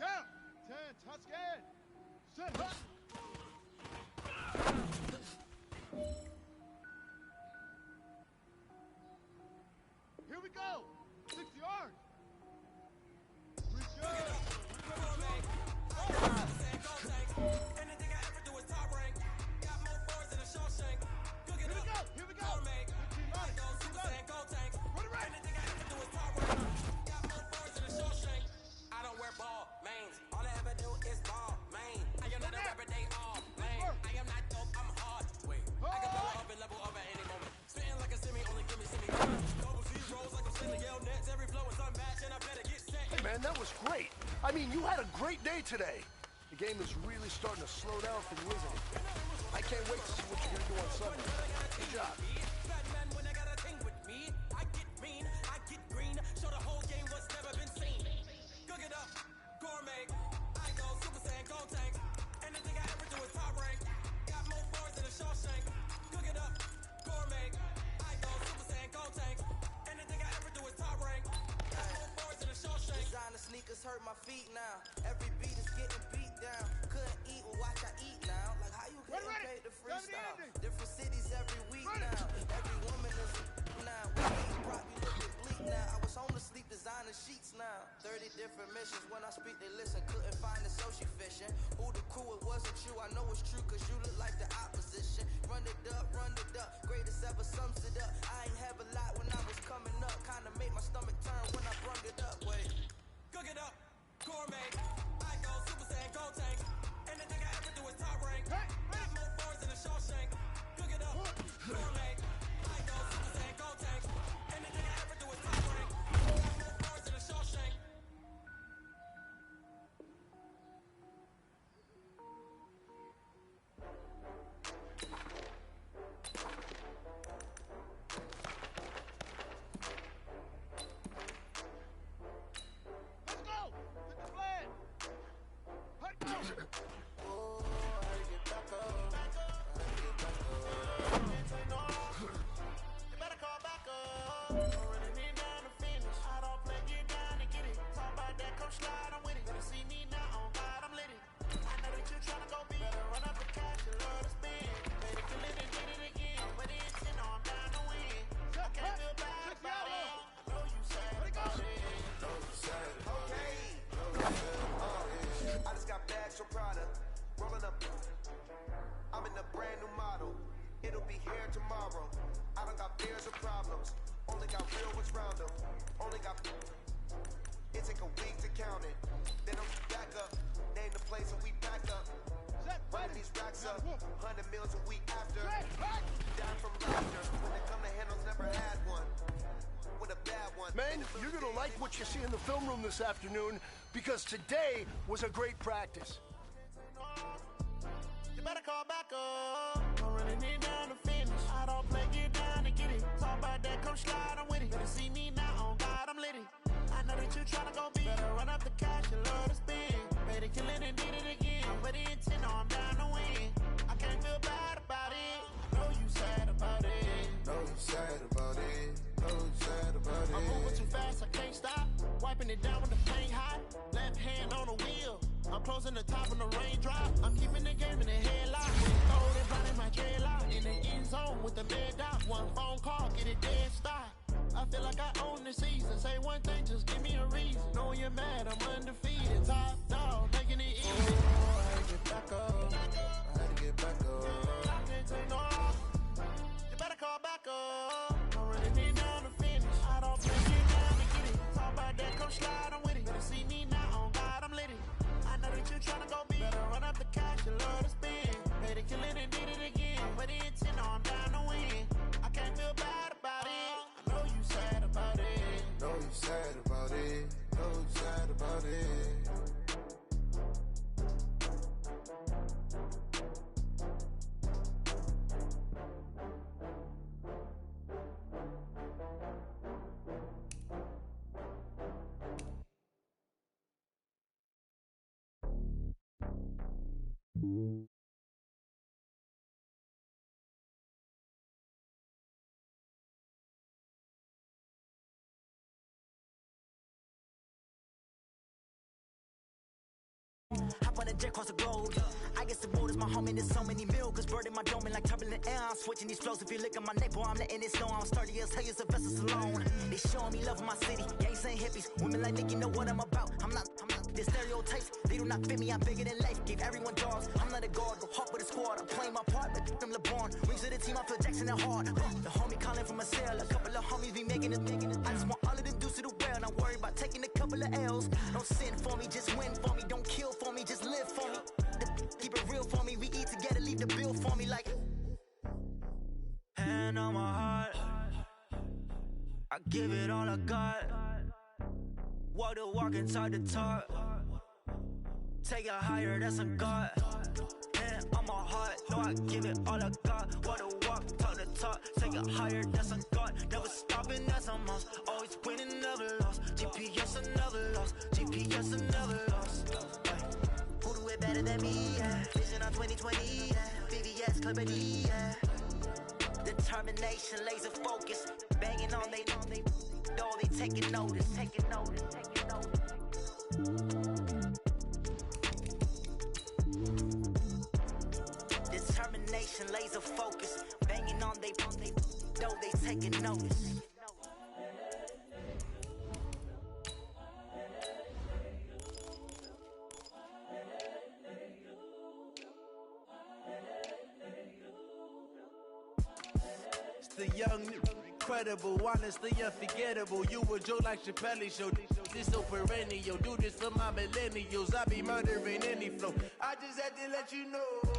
Down. 10. Touch again. Sit. Huh. Here we go. 6 yards. Reach good. Anything I ever do is top rank. Got more bars than a Shawshank. Cook it up. Here we go. Make. I go Super Saiyan Gold Tank. Anything I ever do is top rank. Got more bars than a Shawshank. I don't wear ball mains. All I ever do is ball main. I am not a rapper, they all lame. I am not dope, I'm hard. Wait, I can go up and level up at any moment. Spitting like a semi, only give me semi. Double zeros like I'm sending yell nets. Every flow is unmatched and I better get set. Hey, man, that was great. I mean, you had a great day today. The game is really starting to slow down for you, isn't it? I can't wait to see what you're going to do on Sunday. Good job. Batman, when I got a thing with me, I get mean, I get green. Show the whole game what's never been seen. Cook it up, gourmet. I go Super Saiyan Gold Tank. Anything I ever do is top rank. Got more bars than a Shawshank. Cook it up, gourmet. I go Super Saiyan Gold Tank. Anything I ever do is top rank. Got more bars than a Shawshank. Designer sneakers hurt my feet now. Every beat is getting beat down. Couldn't eat, well watch I eat now. Like how you getting paid to freestyle? Different cities every week now. Every woman is now. We eat probably looking bleak now. I was home to sleep designer sheets now. 30 different missions. When I speak they listen. Couldn't find it so she fishing. Who the crew, it wasn't you. I know it's true cause you look like the opposition. Run it up, greatest ever sums it up. I ain't have a lot when I was coming up. Kinda made my stomach turn when I brung it up. Wait. Cook it up, gourmet. I go Super Saiyan Gold Tank. Anything I ever do is top rank. Got more bars than a Shawshank. Cook it up, gourmet. I go Super Saiyan Gold Tank. Anything I ever do is top rank. Got more bars than a Shawshank. Let's go. Hit the flag. Hut go. You better call back up. Running in down the finish. I don't play, get down and get it. Talk about that, come slide, I'm with it. Better see me now, on God, I'm lit it. I know that you tryna go big. Better run up the cash, you love to spend. Better kill it and get it again. But it's in on down to win. I can't feel bad about it. I know you sad about it. Know you sad about it. Know you sad about it. I just got bags from Prada, rolling up. I'm in a brand new model. It'll be here tomorrow. I don't got fears or problems. Only got real ones round them. Only got. It take a week to count it. Then I'm back up. Name the place and we back up. Running these racks up. 100 meals a week after. Down from laughter. When they come to handles, never had one. With a bad one. Man, you're going to like what you see in the film room this afternoon because today was a great practice. You better call back up. I'm running in down the finish. I don't play, get down and get it. Talk about that, come slide, I'm with it. Better see me now, on God, I'm lit it. I know that you tryna go big. Better run up the cash, you love to spend. Better kill it and did it again. But the intent, I'm down to win. I can't feel bad about it. I know you sad about it. Know you sad about it. Know you sad about it. I'm moving too fast, I can't stop. Wiping it down with the paint hot. Left hand on the wheel. I'm closing the top when the raindrop. I'm keeping the game in the headlock. Cold and blinding my dreadlock. In the end zone with the med dot. One phone call, get it dead stop. I feel like I own the season. Say one thing, just give me a reason. Knowing you're mad, I'm undefeated. Top dog, making it easy. Oh, I had to get back up. I had to get back up. I can't take no off. You better call back up. I'm running in down the finish. I don't play, get down and get it. Talk about that, come slide, I'm with it. Better see me now, on God, I'm lit it. I know that you tryna go big. Better run up the cash, you love to spend. Better kill it and did it again. But the intent, I'm down to win. I can't feel bad about it. I know you sad about it. Know you sad about it. Know you sad about it. Hop on a jet across the globe. I guess the road is my home and there's so many mil. Cause bird in my dome and like turbulent air. I'm switching these flows. If you look at my neck, boy, I'm letting it snow. I'm sturdy as hell, as a vessel alone. They showing me love in my city. Gangs ain't hippies. Women like Nick, you know what I'm about. I'm not the stereotypes. They do not fit me. I'm bigger than life. Give everyone dogs. I'm not a guard. Go hard with a squad. I'm playing my part. But them LeBron. Rings to the team. I feel Jackson and hard. The homie calling from a cell. A couple of homies be making it. I just want all of them dudes to do well. Not worry about taking a couple of L's. Don't sin for me. Just win for me. Don't kill for me. Just live for me. Keep it real for me. We eat together. Leave the bill for me like. Hand on my heart. I give it all I got. Walk the walk and talk the talk. Take it higher, that's a God. Hand on my heart, no, I give it all I got. Walk the walk, talk the talk. Take it higher, that's a God. Never stopping, that's a must. Always winning, never lost. GPS, another loss. GPS, another loss. Who do it better than me? Yeah. Vision on 2020. Yeah. VVS, Clippity. Yeah. Determination, laser focus. Banging on they know they taking notice. Taking notice. Taking notice. Determination, laser focus. Banging on they know they taking notice. The young, incredible, honestly unforgettable. You a joke like Chappelle show. This so perennial. Do this for my millennials. I be murdering any flow. I just had to let you know.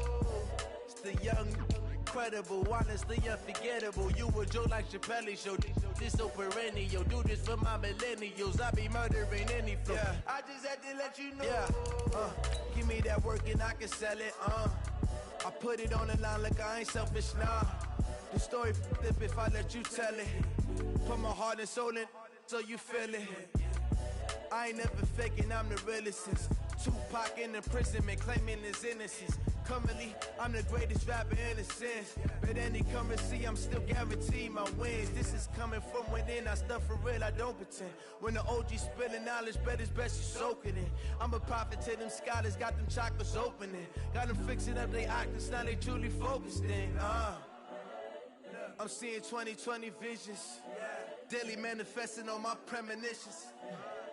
It's the young, incredible, honestly unforgettable. You a joke like Chappelle show. This so perennial. Do this for my millennials. I be murdering any flow. Yeah. I just had to let you know. Yeah. Give me that work and I can sell it. I put it on the line like I ain't selfish, nah. The story flip if I let you tell it. Put my heart and soul in so you feel it. I ain't never faking, I'm the realest since Tupac in imprisonment, claiming his innocence. Currently, I'm the greatest rapper in a sense. But any currency, I'm still guaranteed my wins. This is coming from within, I stuff for real, I don't pretend. When the OG spilling knowledge, bet it's best you soak it in. I'm a prophet to them scholars, got them chakras opening. Got them fixing up they octaves, now they truly focused in. I'm seeing 2020 visions. Daily manifesting on my premonitions.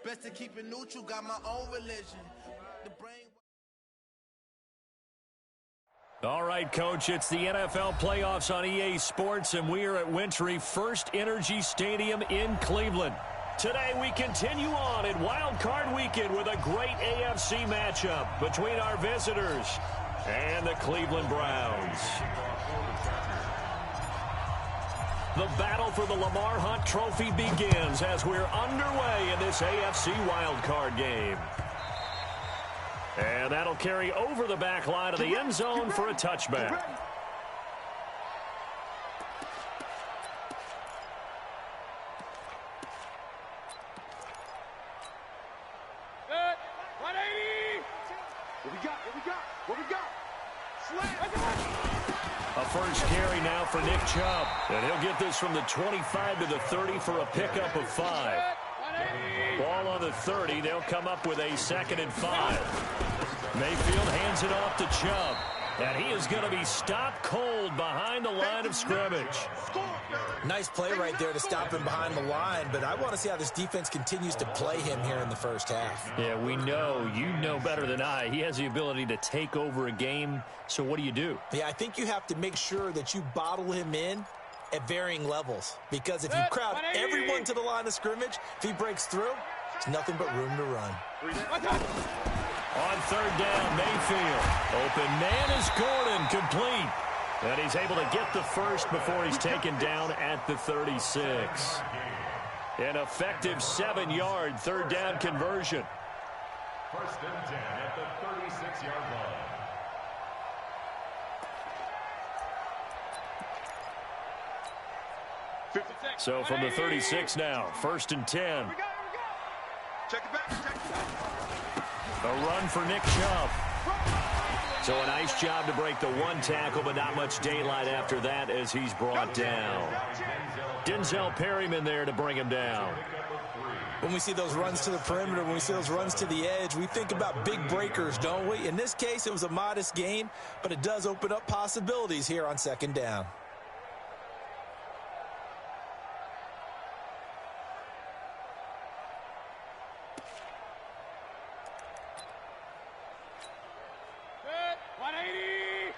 Best to keep it neutral, got my own religion. The brain. All right, Coach, it's the NFL playoffs on EA Sports, and we are at Wintry First Energy Stadium in Cleveland. Today we continue on in Wild Card Weekend with a great AFC matchup between our visitors and the Cleveland Browns. The battle for the Lamar Hunt Trophy begins as we're underway in this AFC wildcard game. And that'll carry over the back line of the end zone for a touchback. Good. 180. What we got? Slam. A first carry now for Nick Chubb. And he'll get this from the 25 to the 30 for a pickup of 5. Ball on the 30. They'll come up with a 2nd and 5. Mayfield hands it off to Chubb. And he is going to be stopped cold behind the line of scrimmage. Nice play right there to stop him behind the line, but I want to see how this defense continues to play him here in the first half. Yeah, we know. You know better than I. He has the ability to take over a game, so what do? Yeah, I think you have to make sure that you bottle him in at varying levels, because if you crowd everyone to the line of scrimmage, if he breaks through, there's nothing but room to run. On 3rd down, Mayfield. Open man is Gordon, complete. And he's able to get the first before he's taken down at the 36. An effective 7-yard 3rd down conversion. 1st and 10 at the 36-yard line. So from the 36 now, 1st and 10. Check it back. A run for Nick Chubb. So a nice job to break the 1 tackle, but not much daylight after that as he's brought down. Denzel Perryman there to bring him down. When we see those runs to the perimeter, when we see those runs to the edge, we think about big breakers, don't we? In this case, it was a modest gain, but it does open up possibilities here on second down. Good. 180.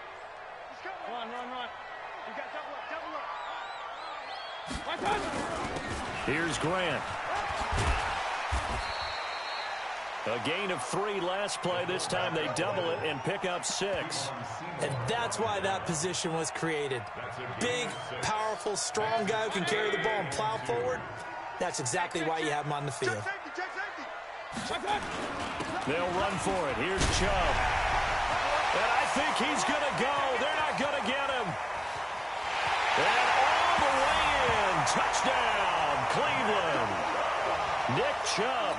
Let's go. Run. You got double up. Here's Grant. A gain of 3 last play. This time they double it and pick up 6. And that's why that position was created. Big, powerful, strong guy who can carry the ball and plow forward. That's exactly why you have him on the field. They'll run for it. Here's Chubb. And I think he's going to go. They're not going to get him. And all the way in. Touchdown, Cleveland. Nick Chubb,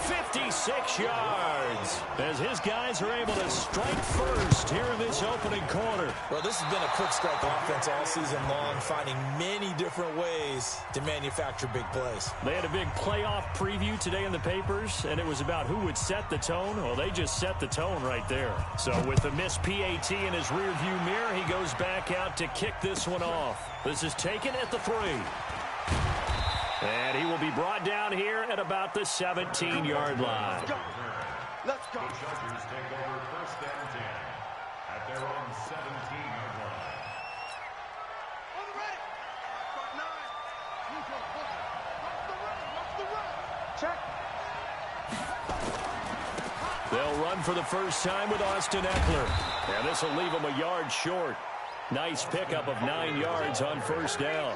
56 yards, as his guys are able to strike first here in this opening quarter. Well, this has been a quick strike offense all season long, finding many different ways to manufacture big plays. They had a big playoff preview today in the papers, and it was about who would set the tone. Well, they just set the tone right there. So with the missed PAT in his rearview mirror, he goes back out to kick this one off. This is taken at the 3. And he will be brought down here at about the 17-yard line. Let's go. The Chargers take over first and 10 at their own 17-yard line. On the ready. Front 9. Watch the run. Check. They'll run for the first time with Austin Eckler. And this will leave him a yard short. Nice pickup of 9 yards on first down.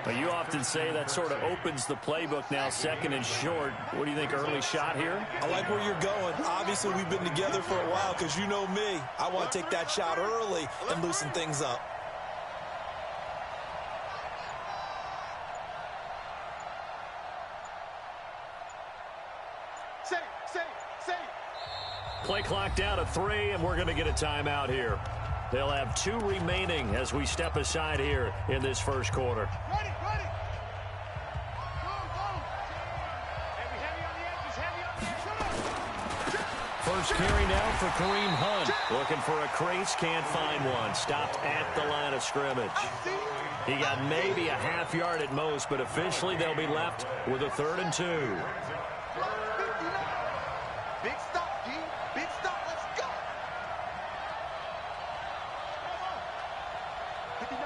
But you often say that sort of opens the playbook now, second and short. What do you think, early shot here? I like where you're going. Obviously, we've been together for a while because you know me. I want to take that shot early and loosen things up. Play clock down to 3, and we're going to get a timeout here. They'll have 2 remaining as we step aside here in this first quarter. Ready. Go. Heavy on the edges. First carry now for Kareem Hunt. Looking for a crease, can't find one. Stopped at the line of scrimmage. He got maybe a half yard at most, but officially they'll be left with a 3rd and 2. Big stop, D. Big stop. Let's go. 59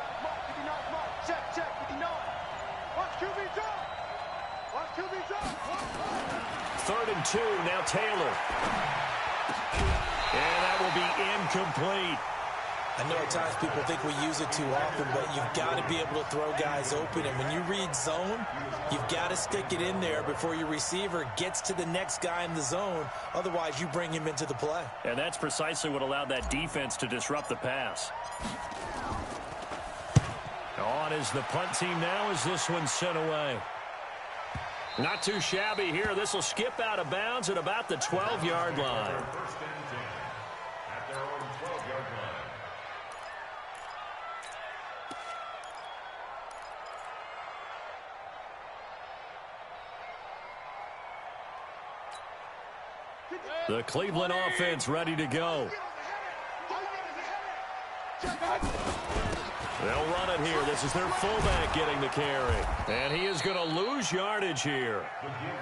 mark. Check. 59. Watch QB drop. 3rd and 2, now Taylor. And that will be incomplete. I know at times people think we use it too often, but you've got to be able to throw guys open. And when you read zone, you've got to stick it in there before your receiver gets to the next guy in the zone. Otherwise, you bring him into the play. And that's precisely what allowed that defense to disrupt the pass. On is the punt team now as this one's sent away. Not too shabby here. This will skip out of bounds at about the 12-yard line. First and 10 at their own 12-yard line. The Cleveland offense ready to go. They'll run it here. This is their fullback getting the carry. And he is going to lose yardage here.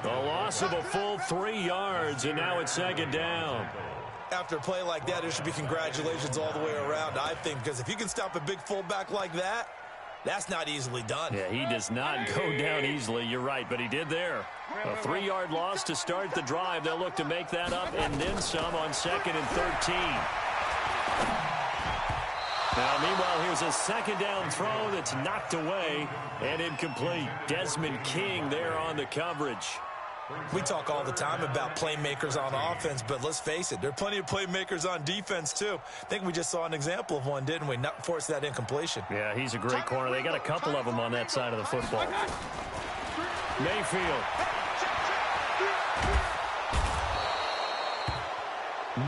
A loss of a full 3 yards, and now it's second down. After a play like that, there should be congratulations all the way around, I think, because if you can stop a big fullback like that, that's not easily done. Yeah, he does not go down easily. You're right, but he did there. A 3-yard loss to start the drive. They'll look to make that up and then some on 2nd and 13. Now, meanwhile, here's a second down throw that's knocked away and incomplete. Desmond King there on the coverage. We talk all the time about playmakers on offense, but let's face it, there are plenty of playmakers on defense, too. I think we just saw an example of one, didn't we? Not force that incompletion. Yeah, he's a great corner. They got a couple of them on that side of the football. Mayfield.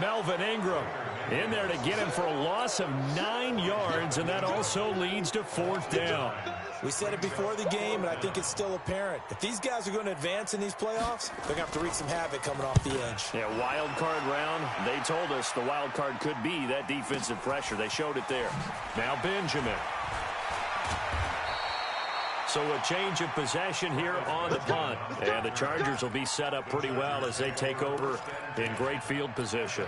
Melvin Ingram. In there to get him for a loss of 9 yards, and that also leads to 4th down. We said it before the game, and I think it's still apparent. If these guys are going to advance in these playoffs, they're going to have to wreak some havoc coming off the edge. Yeah, wild card round. They told us the wild card could be that defensive pressure. They showed it there. Now Benjamin. So a change of possession here on the punt. And the Chargers will be set up pretty well as they take over in great field position.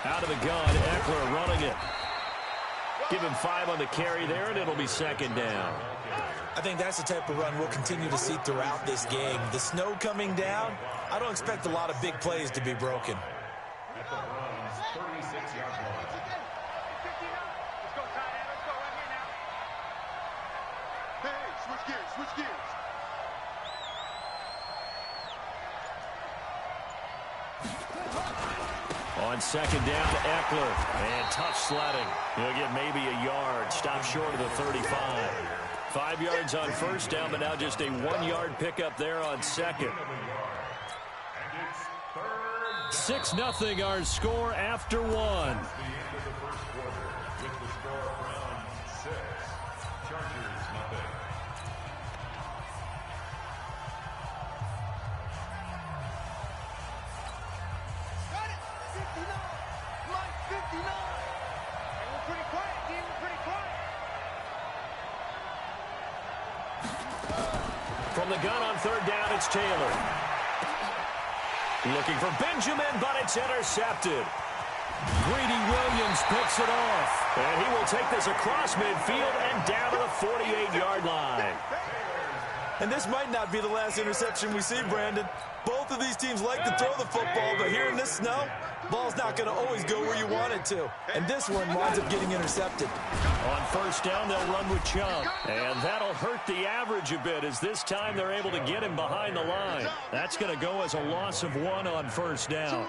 Out of the gun, Eckler running it. Give him 5 on the carry there, and it'll be 2nd down. I think that's the type of run we'll continue to see throughout this game. The snow coming down, I don't expect a lot of big plays to be broken. At the Browns' 36-yard line. Hey, switch gears, switch gears. On 2nd down, Eckler. And tough sledding. He'll get maybe a yard. Stop short of the 35. 5 yards on 1st down, but now just a 1-yard pickup there on 2nd. 6-0 our score after 1. The end of the first quarter with the score Browns 6, Chargers 0. Got it! 59! Mike, 59! Hey, we're pretty quiet, team. We're pretty quiet. From the gun on 3rd down, it's Taylor. Looking for Benjamin, but it's intercepted. Greedy Williams picks it off. And he will take this across midfield and down to the 48-yard line. And this might not be the last interception we see, Brandon. Both of these teams like to throw the football, but here in this snow, ball's not going to always go where you want it to. And this one winds up getting intercepted. On 1st down, they'll run with Chubb. And that'll hurt the average a bit as this time they're able to get him behind the line. That's going to go as a loss of 1 on 1st down.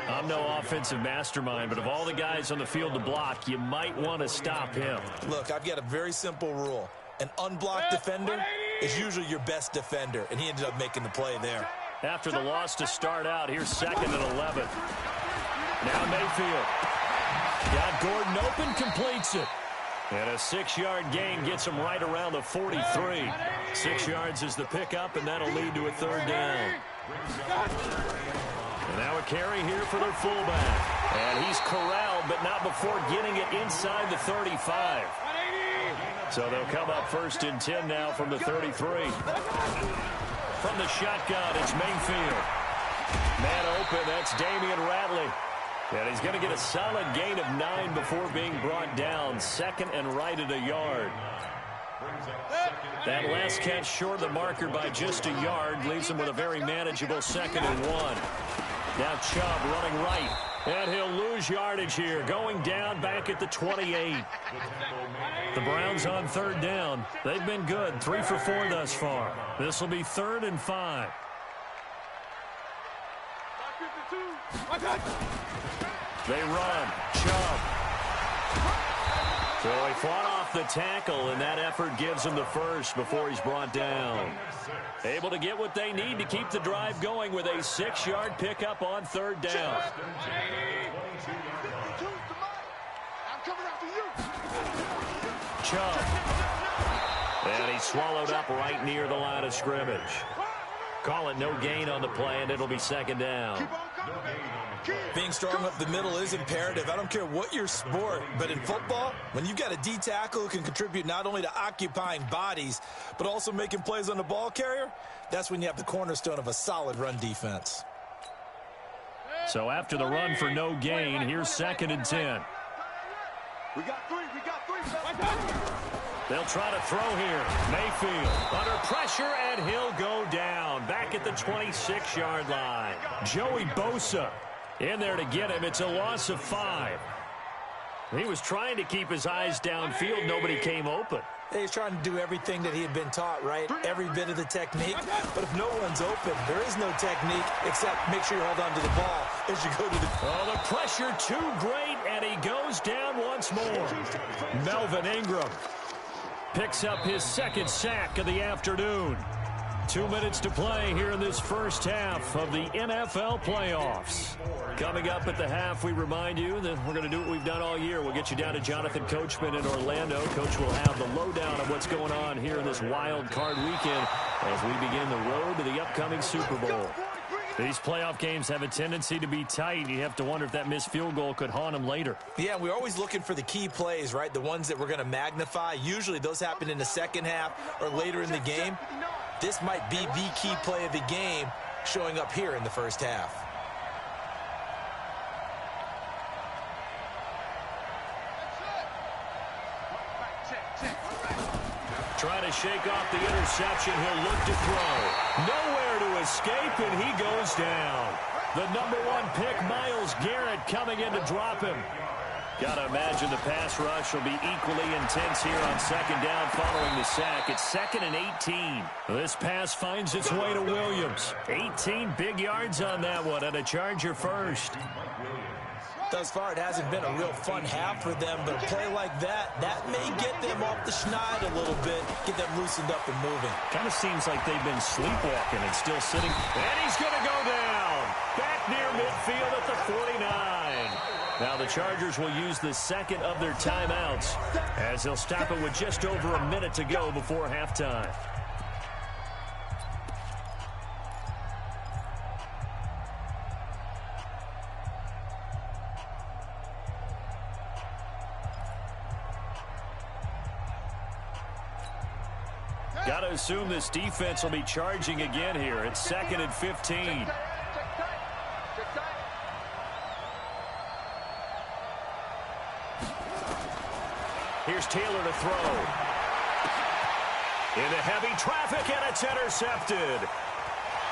I'm no offensive mastermind, but of all the guys on the field to block, you might want to stop him. Look, I've got a very simple rule. An unblocked defender is usually your best defender, and he ended up making the play there. After the loss to start out, here's 2nd and 11. Now Mayfield. Got Gordon open, completes it. And a 6-yard gain gets him right around the 43. 6 yards is the pickup, and that'll lead to a 3rd down. And now a carry here for their fullback. And he's corralled, but not before getting it inside the 35. So they'll come up 1st and 10 now from the 33. From the shotgun, it's Mayfield. Man open, that's Damian Ratley. And he's going to get a solid gain of 9 before being brought down. 2nd and right at a yard. That last catch short of the marker by just a yard leaves him with a very manageable 2nd and 1. Now Chubb running right. And he'll lose yardage here, going down back at the 28. The Browns on 3rd down. They've been good, 3 for 4 thus far. This will be 3rd and 5. They run. Chubb. So he fought off the tackle, and that effort gives him the first before he's brought down. Able to get what they need to keep the drive going with a 6-yard pickup on 3rd down. Chubb. And he's swallowed up right near the line of scrimmage. Call it no gain on the play, and it'll be 2nd down. Being strong up the middle is imperative. I don't care what your sport, but in football, when you've got a D tackle who can contribute not only to occupying bodies, but also making plays on the ball carrier, that's when you have the cornerstone of a solid run defense. So after the run for no gain, here's 2nd and 10. We got 3. They'll try to throw here. Mayfield under pressure, and he'll go down back at the 26-yard line. Joey Bosa in there to get him. It's a loss of 5. He was trying to keep his eyes downfield. Nobody came open. He's trying to do everything that he had been taught, right? Every bit of the technique. But if no one's open, there is no technique except make sure you hold on to the ball as you go to the... Oh, the pressure too great, and he goes down once more. Melvin Ingram. picks up his second sack of the afternoon. 2 minutes to play here in this first half of the NFL playoffs. Coming up at the half, we remind you that we're going to do what we've done all year. We'll get you down to Jonathan Coachman in Orlando. Coach will have the lowdown of what's going on here in this wild card weekend as we begin the road to the upcoming Super Bowl. These playoff games have a tendency to be tight. You have to wonder if that missed field goal could haunt them later. Yeah, we're always looking for the key plays, right? The ones that we're going to magnify. Usually those happen in the second half or later in the game. This might be the key play of the game showing up here in the first half. Trying to shake off the interception. He'll look to throw. Nowhere to escape, and he goes down. The #1 pick, Myles Garrett, coming in to drop him. Got to imagine the pass rush will be equally intense here on second down following the sack. It's 2nd and 18. This pass finds its way to Williams. 18 big yards on that one, and a Charger first. Thus far, it hasn't been a real fun half for them, but a play like that may get them off the schneid a little bit, get them loosened up and moving. Kind of seems like they've been sleepwalking and still sitting. And he's going to go down. Back near midfield at the 49. Now the Chargers will use the second of their timeouts as they'll stop it with just over a minute to go before halftime. Got to assume this defense will be charging again here. It's 2nd and 15. Here's Taylor to throw. Into heavy traffic, and it's intercepted.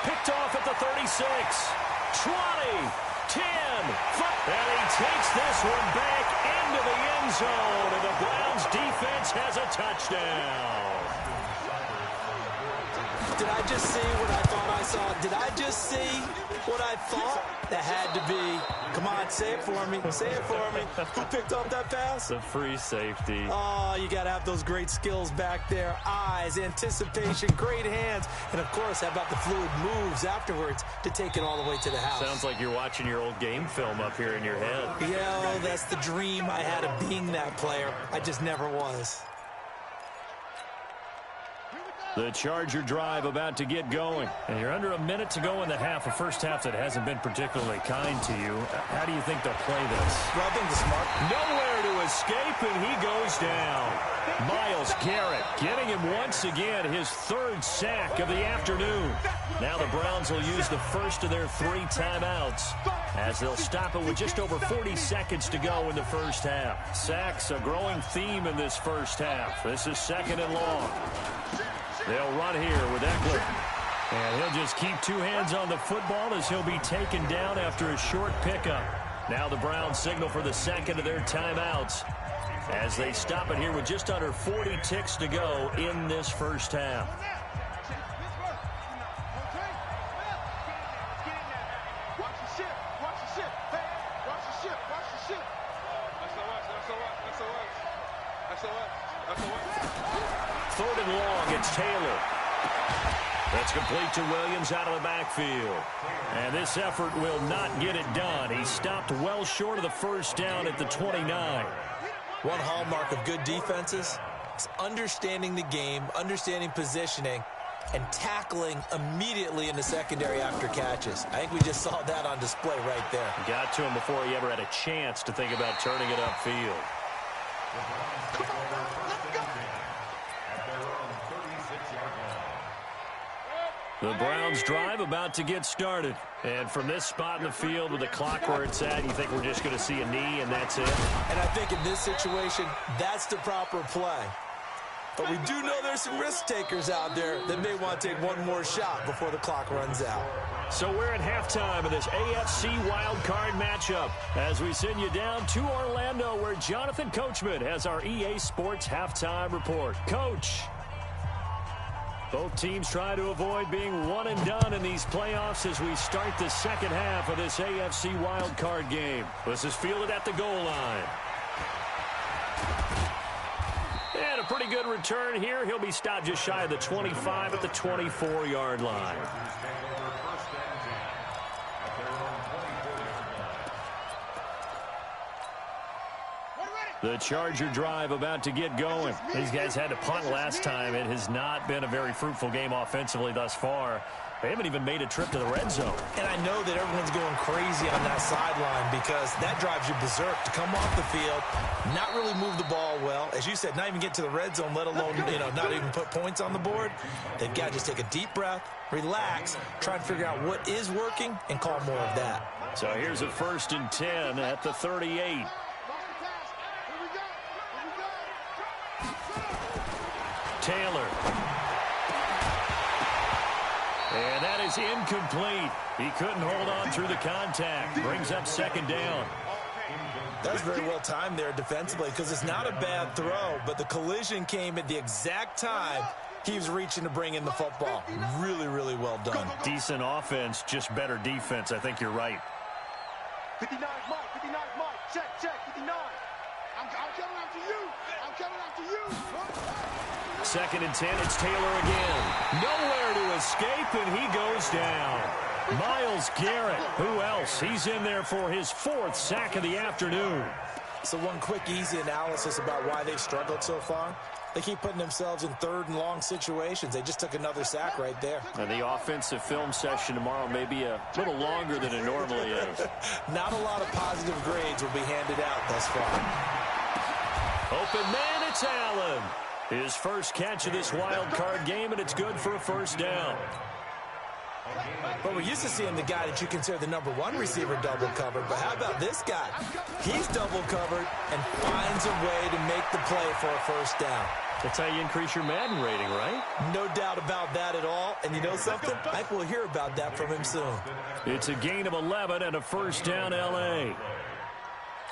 Picked off at the 36. 20, 10, 5. And he takes this one back into the end zone, and the Browns defense has a touchdown. Did I just see what I thought I saw? Did I just see what I thought? That had to be. Come on, say it for me. Say it for me. Who picked up that pass? The free safety. Oh, you got to have those great skills back there. Eyes, anticipation, great hands. And, of course, how about the fluid moves afterwards to take it all the way to the house? Sounds like you're watching your old game film up here in your head. Yeah, that's the dream I had of being that player. I just never was. The Charger drive about to get going. And you're under a minute to go in the half, a first half that hasn't been particularly kind to you. How do you think they'll play this? Well, I think the smart. Nowhere to escape, and he goes down. Myles Garrett getting him once again, his third sack of the afternoon. Now the Browns will use the first of their 3 timeouts as they'll stop it with just over 40 seconds to go in the first half. Sacks, a growing theme in this first half. This is 2nd and long. They'll run here with Eckler. And he'll just keep 2 hands on the football as he'll be taken down after a short pickup. Now the Browns signal for the second of their timeouts as they stop it here with just under 40 ticks to go in this first half. Third and long, it's Taylor. That's complete to Williams out of the backfield. And this effort will not get it done. He stopped well short of the first down at the 29. One hallmark of good defenses is understanding the game, understanding positioning, and tackling immediately in the secondary after catches. I think we just saw that on display right there. Got to him before he ever had a chance to think about turning it upfield. The Browns drive about to get started. And from this spot in the field with the clock where it's at, you think we're just going to see a knee and that's it? And I think in this situation, that's the proper play. But we do know there's some risk takers out there that may want to take one more shot before the clock runs out. So we're at halftime of this AFC wildcard matchup as we send you down to Orlando where Jonathan Coachman has our EA Sports halftime report. Coach. Both teams try to avoid being one and done in these playoffs as we start the second half of this AFC wildcard game. This is fielded at the goal line. And a pretty good return here. He'll be stopped just shy of the 25 at the 24-yard line. The Charger drive about to get going. These guys had to punt last time. It has not been a very fruitful game offensively thus far. They haven't even made a trip to the red zone. And I know that everyone's going crazy on that sideline because that drives you berserk to come off the field, not really move the ball well. As you said, not even get to the red zone, let alone, not even put points on the board. They've got to just take a deep breath, relax, try and figure out what is working, and call more of that. So here's a 1st and 10 at the 38. Taylor. And that is incomplete. He couldn't hold on through the contact. Brings up 2nd down. That's very well timed there defensively because it's not a bad throw, but the collision came at the exact time he was reaching to bring in the football. Really, really well done. Decent offense, just better defense. I think you're right. 59 Mike, 59 Mike. Check, 59. I'm coming after you. I'm coming after you. 2nd and 10, it's Taylor again. Nowhere to escape, and he goes down. Myles Garrett, who else? He's in there for his 4th sack of the afternoon. So one quick, easy analysis about why they've struggled so far. They keep putting themselves in 3rd and long situations. They just took another sack right there. And the offensive film session tomorrow may be a little longer than it normally is. Not a lot of positive grades will be handed out thus far. Open man, it's Allen. His first catch of this wild card game, and it's good for a 1st down. But we're used to seeing the guy that you consider the #1 receiver double covered. But how about this guy? He's double covered and finds a way to make the play for a 1st down. That's how you increase your Madden rating, right? No doubt about that at all. And you know something? I think we'll hear about that from him soon. It's a gain of 11 and a 1st down, L.A.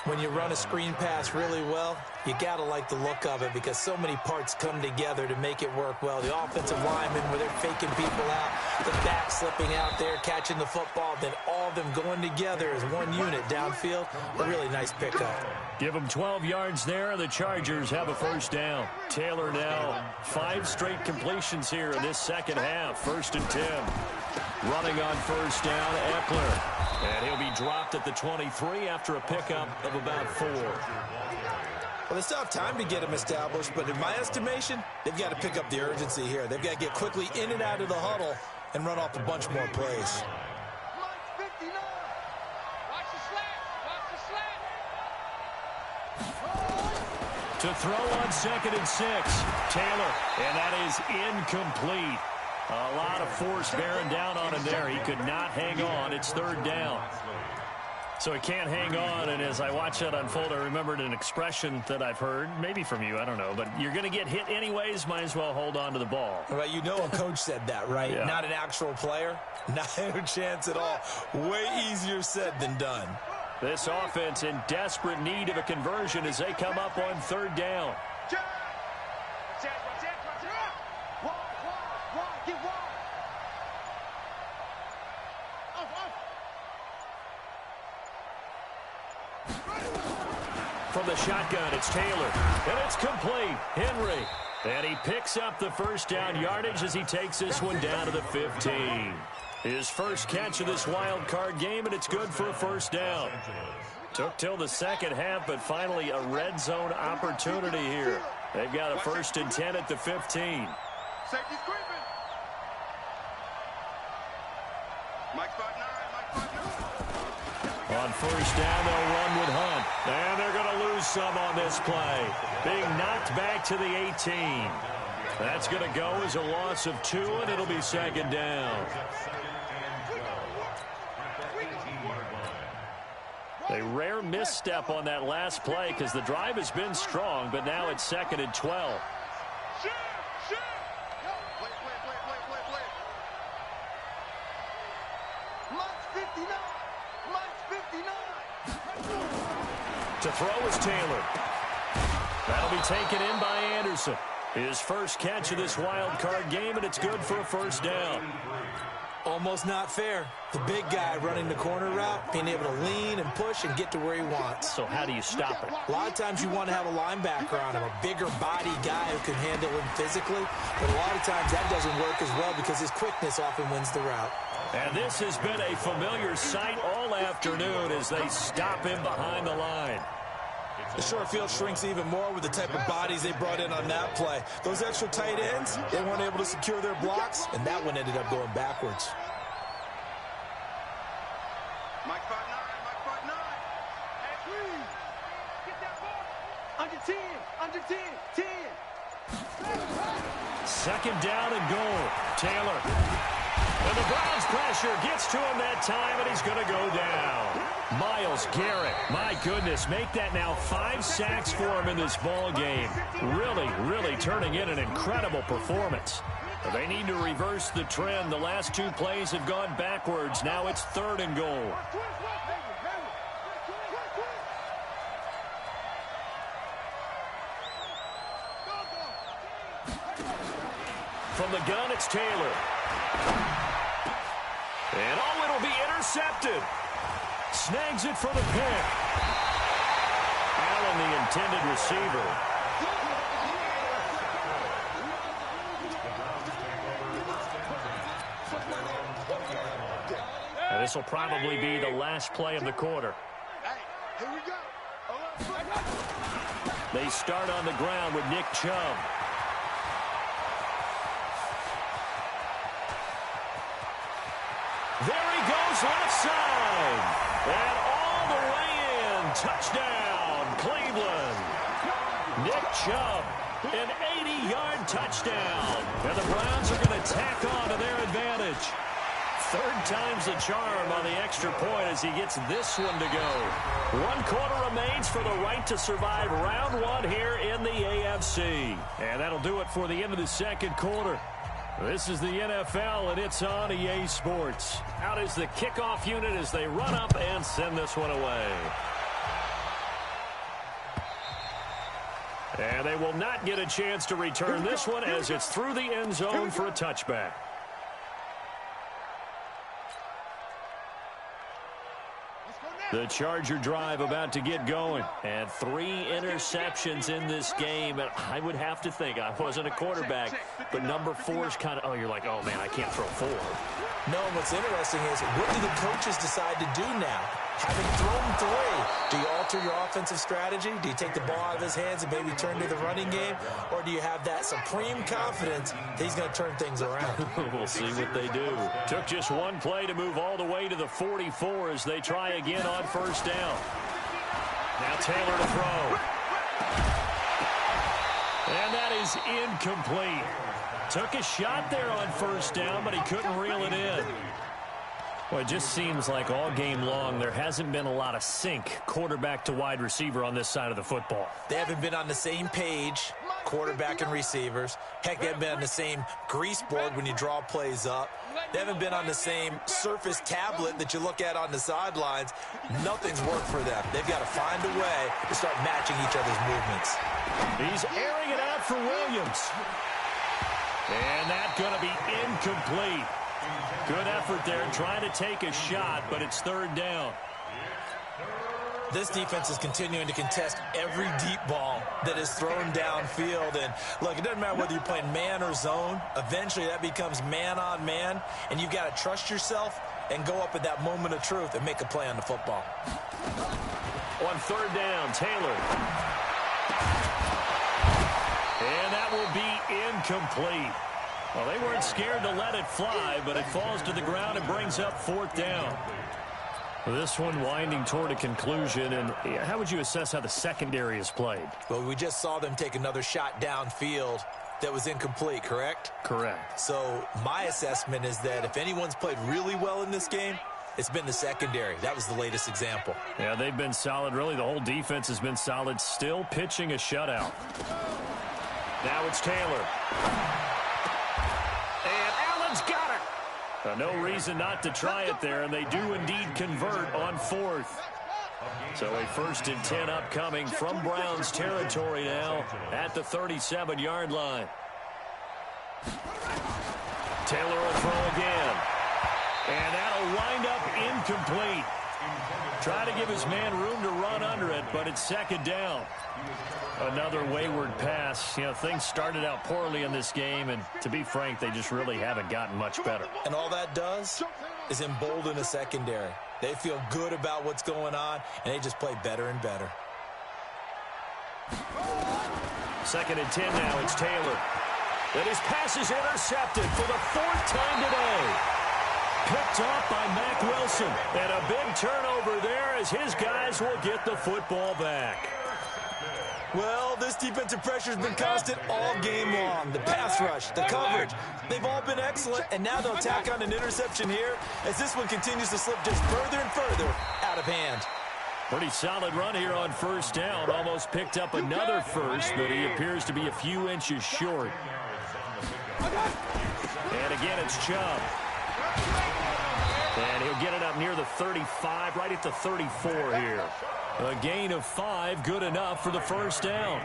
When you run a screen pass really well, you got to like the look of it because so many parts come together to make it work well. The offensive linemen, where they're faking people out, the back slipping out there, catching the football, then all of them going together as one unit downfield. A really nice pickup. Give them 12 yards there, and the Chargers have a 1st down. Taylor now 5 straight completions here in this 2nd half. 1st and 10. Running on 1st down, Eckler. And he'll be dropped at the 23 after a pickup of about 4. Well, they still have time to get him established, but in my estimation, they've got to pick up the urgency here. They've got to get quickly in and out of the huddle and run off a bunch more plays. To throw on 2nd and 6, Taylor, and that is incomplete. A lot of force bearing down on him there. He could not hang on. It's 3rd down. So he can't hang on, and as I watch that unfold, I remembered an expression that I've heard, maybe from you, I don't know, but you're going to get hit anyways, might as well hold on to the ball. Well, you know a coach said that, right? Yeah. Not an actual player. Not a chance at all. Way easier said than done. This offense in desperate need of a conversion as they come up on 3rd down. From the shotgun, it's Taylor, and it's complete. Henry, and he picks up the 1st down yardage as he takes this one down to the 15. His first catch of this wild card game, and it's good for a 1st down. Took till the 2nd half, but finally a red zone opportunity here. They've got a 1st and 10 at the 15. Safety's creeping. Mike 5'9", Mike 5'9". On 1st down, they'll run with Hunt. And they're going to lose some on this play. Being knocked back to the 18. That's going to go as a loss of 2, and it'll be 2nd down. A rare misstep on that last play because the drive has been strong, but now it's 2nd and 12. To throw is Taylor. That'll be taken in by Anderson. His first catch of this wild card game, and it's good for a 1st down. Almost not fair. The big guy running the corner route, being able to lean and push and get to where he wants. So how do you stop it? A lot of times you want to have a linebacker on him, a bigger body guy who can handle him physically. But a lot of times that doesn't work as well because his quickness often wins the route. And this has been a familiar sight all afternoon as they stop him behind the line. The short field shrinks even more with the type of bodies they brought in on that play. Those extra tight ends, they weren't able to secure their blocks, and that one ended up going backwards. Mike 5'9", Mike 5'9". Hey, please, get that ball. Under 10, under 10, 10. Second down and goal. Taylor. And the Browns pressure gets to him that time, and he's going to go down. Myles Garrett, my goodness, make that now 5 sacks for him in this ball game. Really turning in an incredible performance. They need to reverse the trend. The last 2 plays have gone backwards. Now it's 3rd and goal. From the gun, it's Taylor. And it'll be intercepted. Snags it for the pick. Allen, the intended receiver. And this will probably be the last play of the quarter. Hey, here we go. They start on the ground with Nick Chubb. There he goes, left side. And all the way in. Touchdown, Cleveland. Nick Chubb, an 80-yard touchdown. And the Browns are going to tack on to their advantage. 3rd time's the charm on the extra point as he gets this one to go. 1 quarter remains for the right to survive round 1 here in the AFC. And that'll do it for the end of the 2nd quarter. This is the NFL, and it's on EA Sports. Out is the kickoff unit as they run up and send this one away. And they will not get a chance to return this one as it's through the end zone for a touchback. The Charger drive about to get going. And 3 interceptions in this game. And I would have to think, I wasn't a quarterback, but number 4 is kind of, you're like, oh, man, I can't throw 4. No, and what's interesting is, what do the coaches decide to do now? Having thrown 3, do you alter your offensive strategy? Do you take the ball out of his hands and maybe turn to the running game? Or do you have that supreme confidence that he's going to turn things around? We'll see what they do. Took just 1 play to move all the way to the 44 as they try again on 1st down. Now Taylor to throw. And that is incomplete. Took a shot there on 1st down, but he couldn't reel it in. Well, it just seems like all game long there hasn't been a lot of sync quarterback to wide receiver on this side of the football. They haven't been on the same page, quarterback and receivers. Heck, they haven't been on the same grease board when you draw plays up. They haven't been on the same surface tablet that you look at on the sidelines. Nothing's worked for them. They've got to find a way to start matching each other's movements. He's airing it out for Williams. And that's going to be incomplete. Good effort there trying to take a shot, but it's 3rd down. This defense is continuing to contest every deep ball that is thrown downfield. And, look, it doesn't matter whether you're playing man or zone. Eventually that becomes man on man, and you've got to trust yourself and go up at that moment of truth and make a play on the football. On 3rd down, Taylor. And that will be incomplete. Well, they weren't scared to let it fly, but it falls to the ground and brings up 4th down. This one winding toward a conclusion, and how would you assess how the secondary is played? Well, we just saw them take another shot downfield that was incomplete, correct? Correct. So my assessment is that if anyone's played really well in this game, it's been the secondary. That was the latest example. Yeah, they've been solid. Really, the whole defense has been solid, still pitching a shutout. Now it's Taylor. And Allen's got it. No reason not to try it there, and they do indeed convert on 4th. So a 1st and 10 upcoming from Browns territory now at the 37-yard line. Taylor will throw again. And that'll wind up incomplete. Try to give his man room to run under it, but it's second down. Another wayward pass. You know, things started out poorly in this game, and to be frank, they just really haven't gotten much better. And all that does is embolden the secondary. They feel good about what's going on, and they just play better and better. 2nd and 10 now. It's Taylor. And his pass is intercepted for the 4th time today. Picked off by Mack Wilson. And a big turnover there as his guys will get the football back. Well, this defensive pressure has been constant all game long. The pass rush, the coverage, they've all been excellent, and now they'll tack on an interception here as this one continues to slip just further and further out of hand. Pretty solid run here on 1st down. Almost picked up another first, but he appears to be a few inches short. And again, it's Chubb. And he'll get it up near the 35, right at the 34 here. A gain of 5, good enough for the 1st down.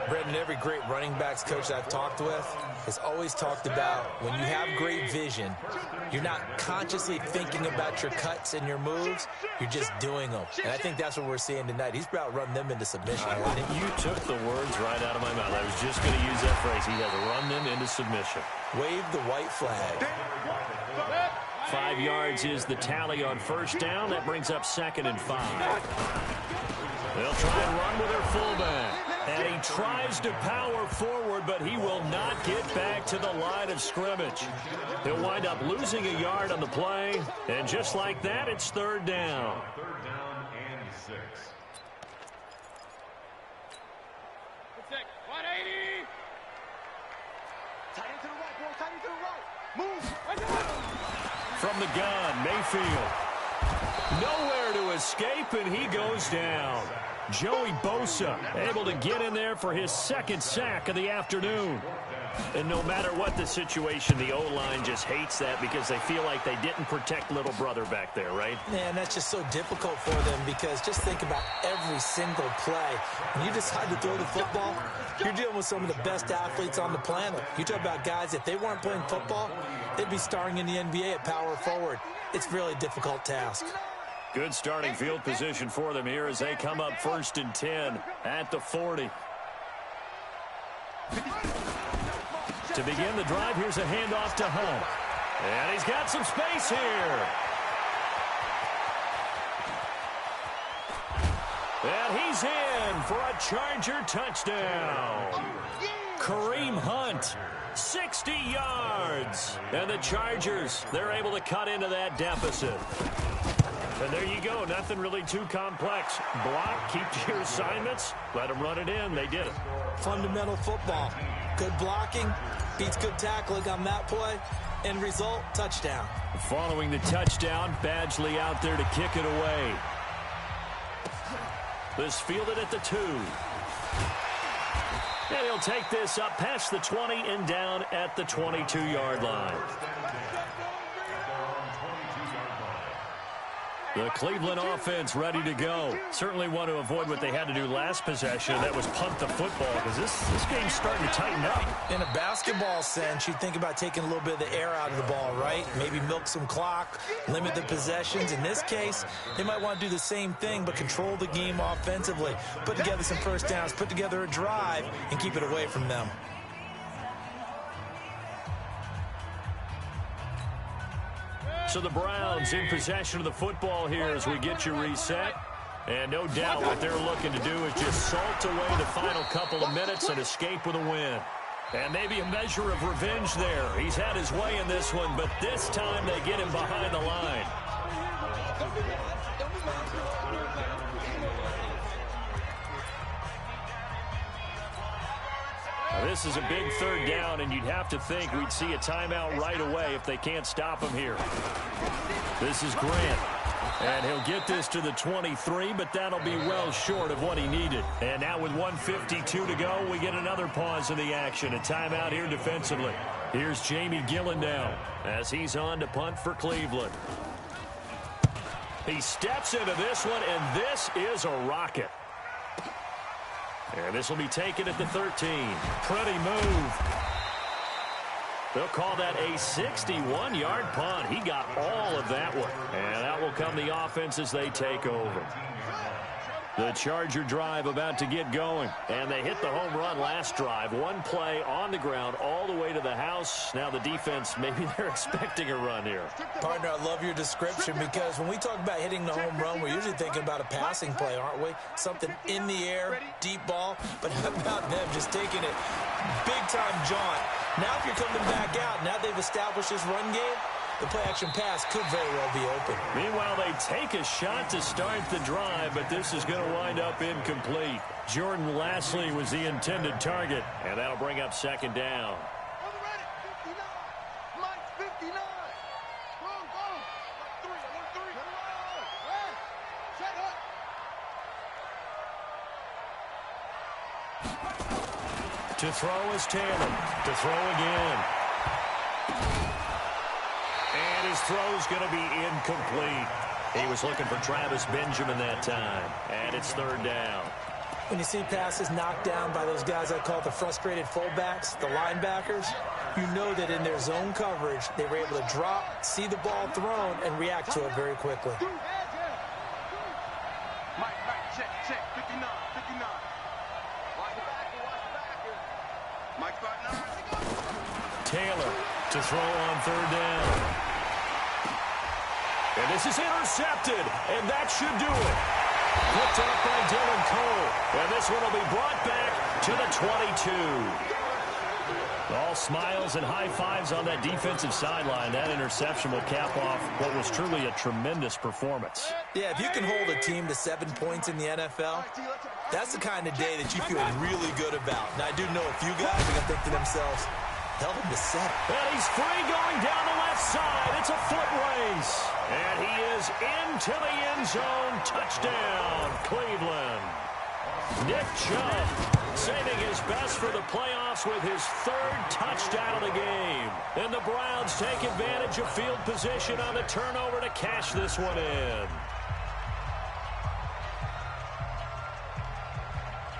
Brendan, every great running backs coach I've talked with has always talked about when you have great vision, you're not consciously thinking about your cuts and your moves, you're just doing them. And I think that's what we're seeing tonight. He's about run them into submission. You took the words right out of my mouth. I was just going to use that phrase. He has run them into submission. Wave the white flag. 5 yards is the tally on 1st down. That brings up 2nd and 5. They'll try and run with their fullback. And he tries to power forward, but he will not get back to the line of scrimmage. He'll wind up losing a yard on the play. And just like that, it's 3rd down. 3rd down and 6. 180. Tight end to the right, boy. Tight end to the right. Move. From the gun, Mayfield. Nowhere to escape, and he goes down. Joey Bosa able to get in there for his 2nd sack of the afternoon. And no matter what the situation, the O-line just hates that because they feel like they didn't protect little brother back there, right? Man, that's just so difficult for them because just think about every single play. When you decide to throw the football, you're dealing with some of the best athletes on the planet. You talk about guys, if they weren't playing football, they'd be starring in the NBA at power forward. It's really a difficult task. Good starting field position for them here as they come up 1st and 10 at the 40. To begin the drive, here's a handoff to Hunt. And he's got some space here. And he's in for a Charger touchdown. Kareem Hunt, 60 yards. And the Chargers, they're able to cut into that deficit. And there you go. Nothing really too complex. Block, keep to your assignments, let them run it in. They did it. Fundamental football. Good blocking beats good tackling on that play. End result, touchdown. Following the touchdown, Badgley out there to kick it away. This fielded at the 2. And he'll take this up past the 20 and down at the 22-yard line. The Cleveland offense ready to go. Certainly want to avoid what they had to do last possession. That was punt the football because this game's starting to tighten up. In a basketball sense, you think about taking a little bit of the air out of the ball, right? Maybe milk some clock, limit the possessions. In this case, they might want to do the same thing, but control the game offensively. Put together some 1st downs, put together a drive, and keep it away from them. So the Browns in possession of the football here as we get you reset. And no doubt what they're looking to do is just salt away the final couple of minutes and escape with a win. And maybe a measure of revenge there. He's had his way in this one, but this time they get him behind the line. Now, this is a big 3rd down, and you'd have to think we'd see a timeout right away if they can't stop him here. This is Grant. And he'll get this to the 23, but that'll be well short of what he needed. And now with 1:52 to go, we get another pause in the action. A timeout here defensively. Here's Jamie Gillen now as he's on to punt for Cleveland. He steps into this one, and this is a rocket. And this will be taken at the 13. Pretty move. They'll call that a 61-yard punt. He got all of that one. And out will come the offense as they take over. The Charger drive about to get going. And they hit the home run last drive. One play on the ground all the way to the house. Now the defense, maybe they're expecting a run here. Partner, I love your description because when we talk about hitting the home run, we're usually thinking about a passing play, aren't we? Something in the air, deep ball. But how about them just taking it big-time jaunt? Now if you're coming back out, now they've established this run game, the play-action pass could very well be open. Meanwhile, they take a shot to start the drive, but this is going to wind up incomplete. Jordan Lastly was the intended target, and that'll bring up second down. To throw is Taylor. To throw again. And his throw's going to be incomplete. He was looking for Travis Benjamin that time. And it's third down. When you see passes knocked down by those guys I call the frustrated fullbacks, the linebackers, you know that in their zone coverage, they were able to drop, see the ball thrown, and react to it very quickly. Check, 59. Mike partner. Taylor to throw on third down. And this is intercepted, and that should do it. Picked up by Dylan Cole. And this one will be brought back to the 22. All smiles and high fives on that defensive sideline. That interception will cap off what was truly a tremendous performance. Yeah, if you can hold a team to 7 points in the NFL, that's the kind of day that you feel really good about. Now, I do know a few guys are going to think to themselves, held him to 7. And he's free going down the left side. It's a foot race. And he is into the end zone. Touchdown, Cleveland. Nick Chubb saving his best for the playoffs with his 3rd touchdown of the game. And the Browns take advantage of field position on the turnover to cash this one in.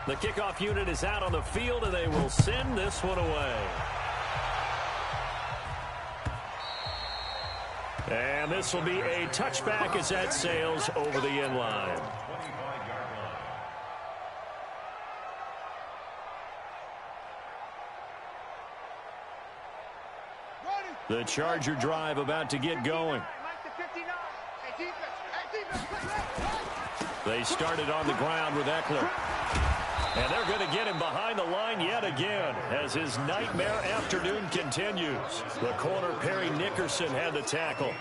The kickoff unit is out on the field, and they will send this one away. And this will be a touchback as that sails over the end line. The Charger drive about to get going. They started on the ground with Eckler. And they're going to get him behind the line yet again as his nightmare afternoon continues. The corner, Perry Nickerson, had the tackle.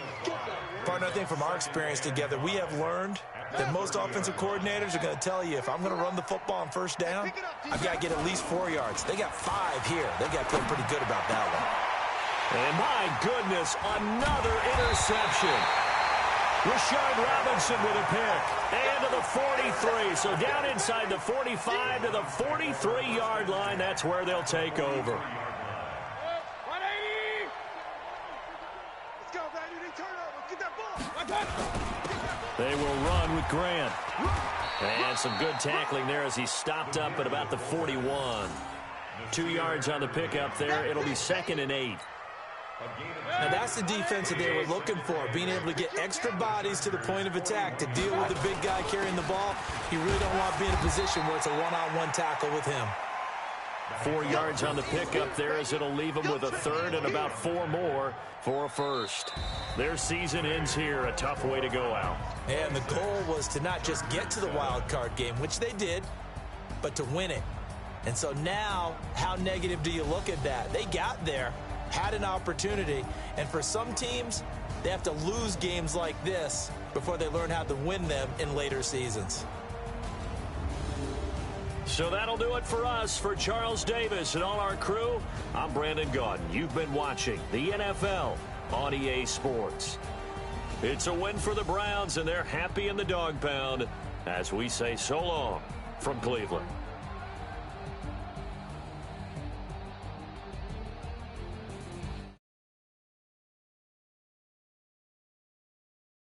Partner, I think from our experience together, we have learned that most offensive coordinators are going to tell you, if I'm going to run the football on first down, I've got to get at least 4 yards. They got 5 here. They got to feel pretty good about that one. And my goodness, another interception. Rashard Robinson with a pick. And to the 43. So down inside the 45 to the 43-yard line. That's where they'll take over. 180. Let's go, baby. Turn over. Get that ball. They will run with Grant. And some good tackling there as he stopped up at about the 41. 2 yards on the pickup there. It'll be 2nd and 8. Now that's the defense that they were looking for, being able to get extra bodies to the point of attack to deal with the big guy carrying the ball. You really don't want to be in a position where it's a one-on-one tackle with him. 4 yards on the pickup there as it'll leave them with a 3rd and about 4 more for a 1st. Their season ends here, a tough way to go out. And the goal was to not just get to the wild card game, which they did, but to win it. And so now, how negative do you look at that? They got there, had an opportunity, and for some teams, they have to lose games like this before they learn how to win them in later seasons. So that'll do it for us. For Charles Davis and all our crew, I'm Brandon Gaudin. You've been watching the NFL on EA Sports. It's a win for the Browns, and they're happy in the dog pound as we say so long from Cleveland.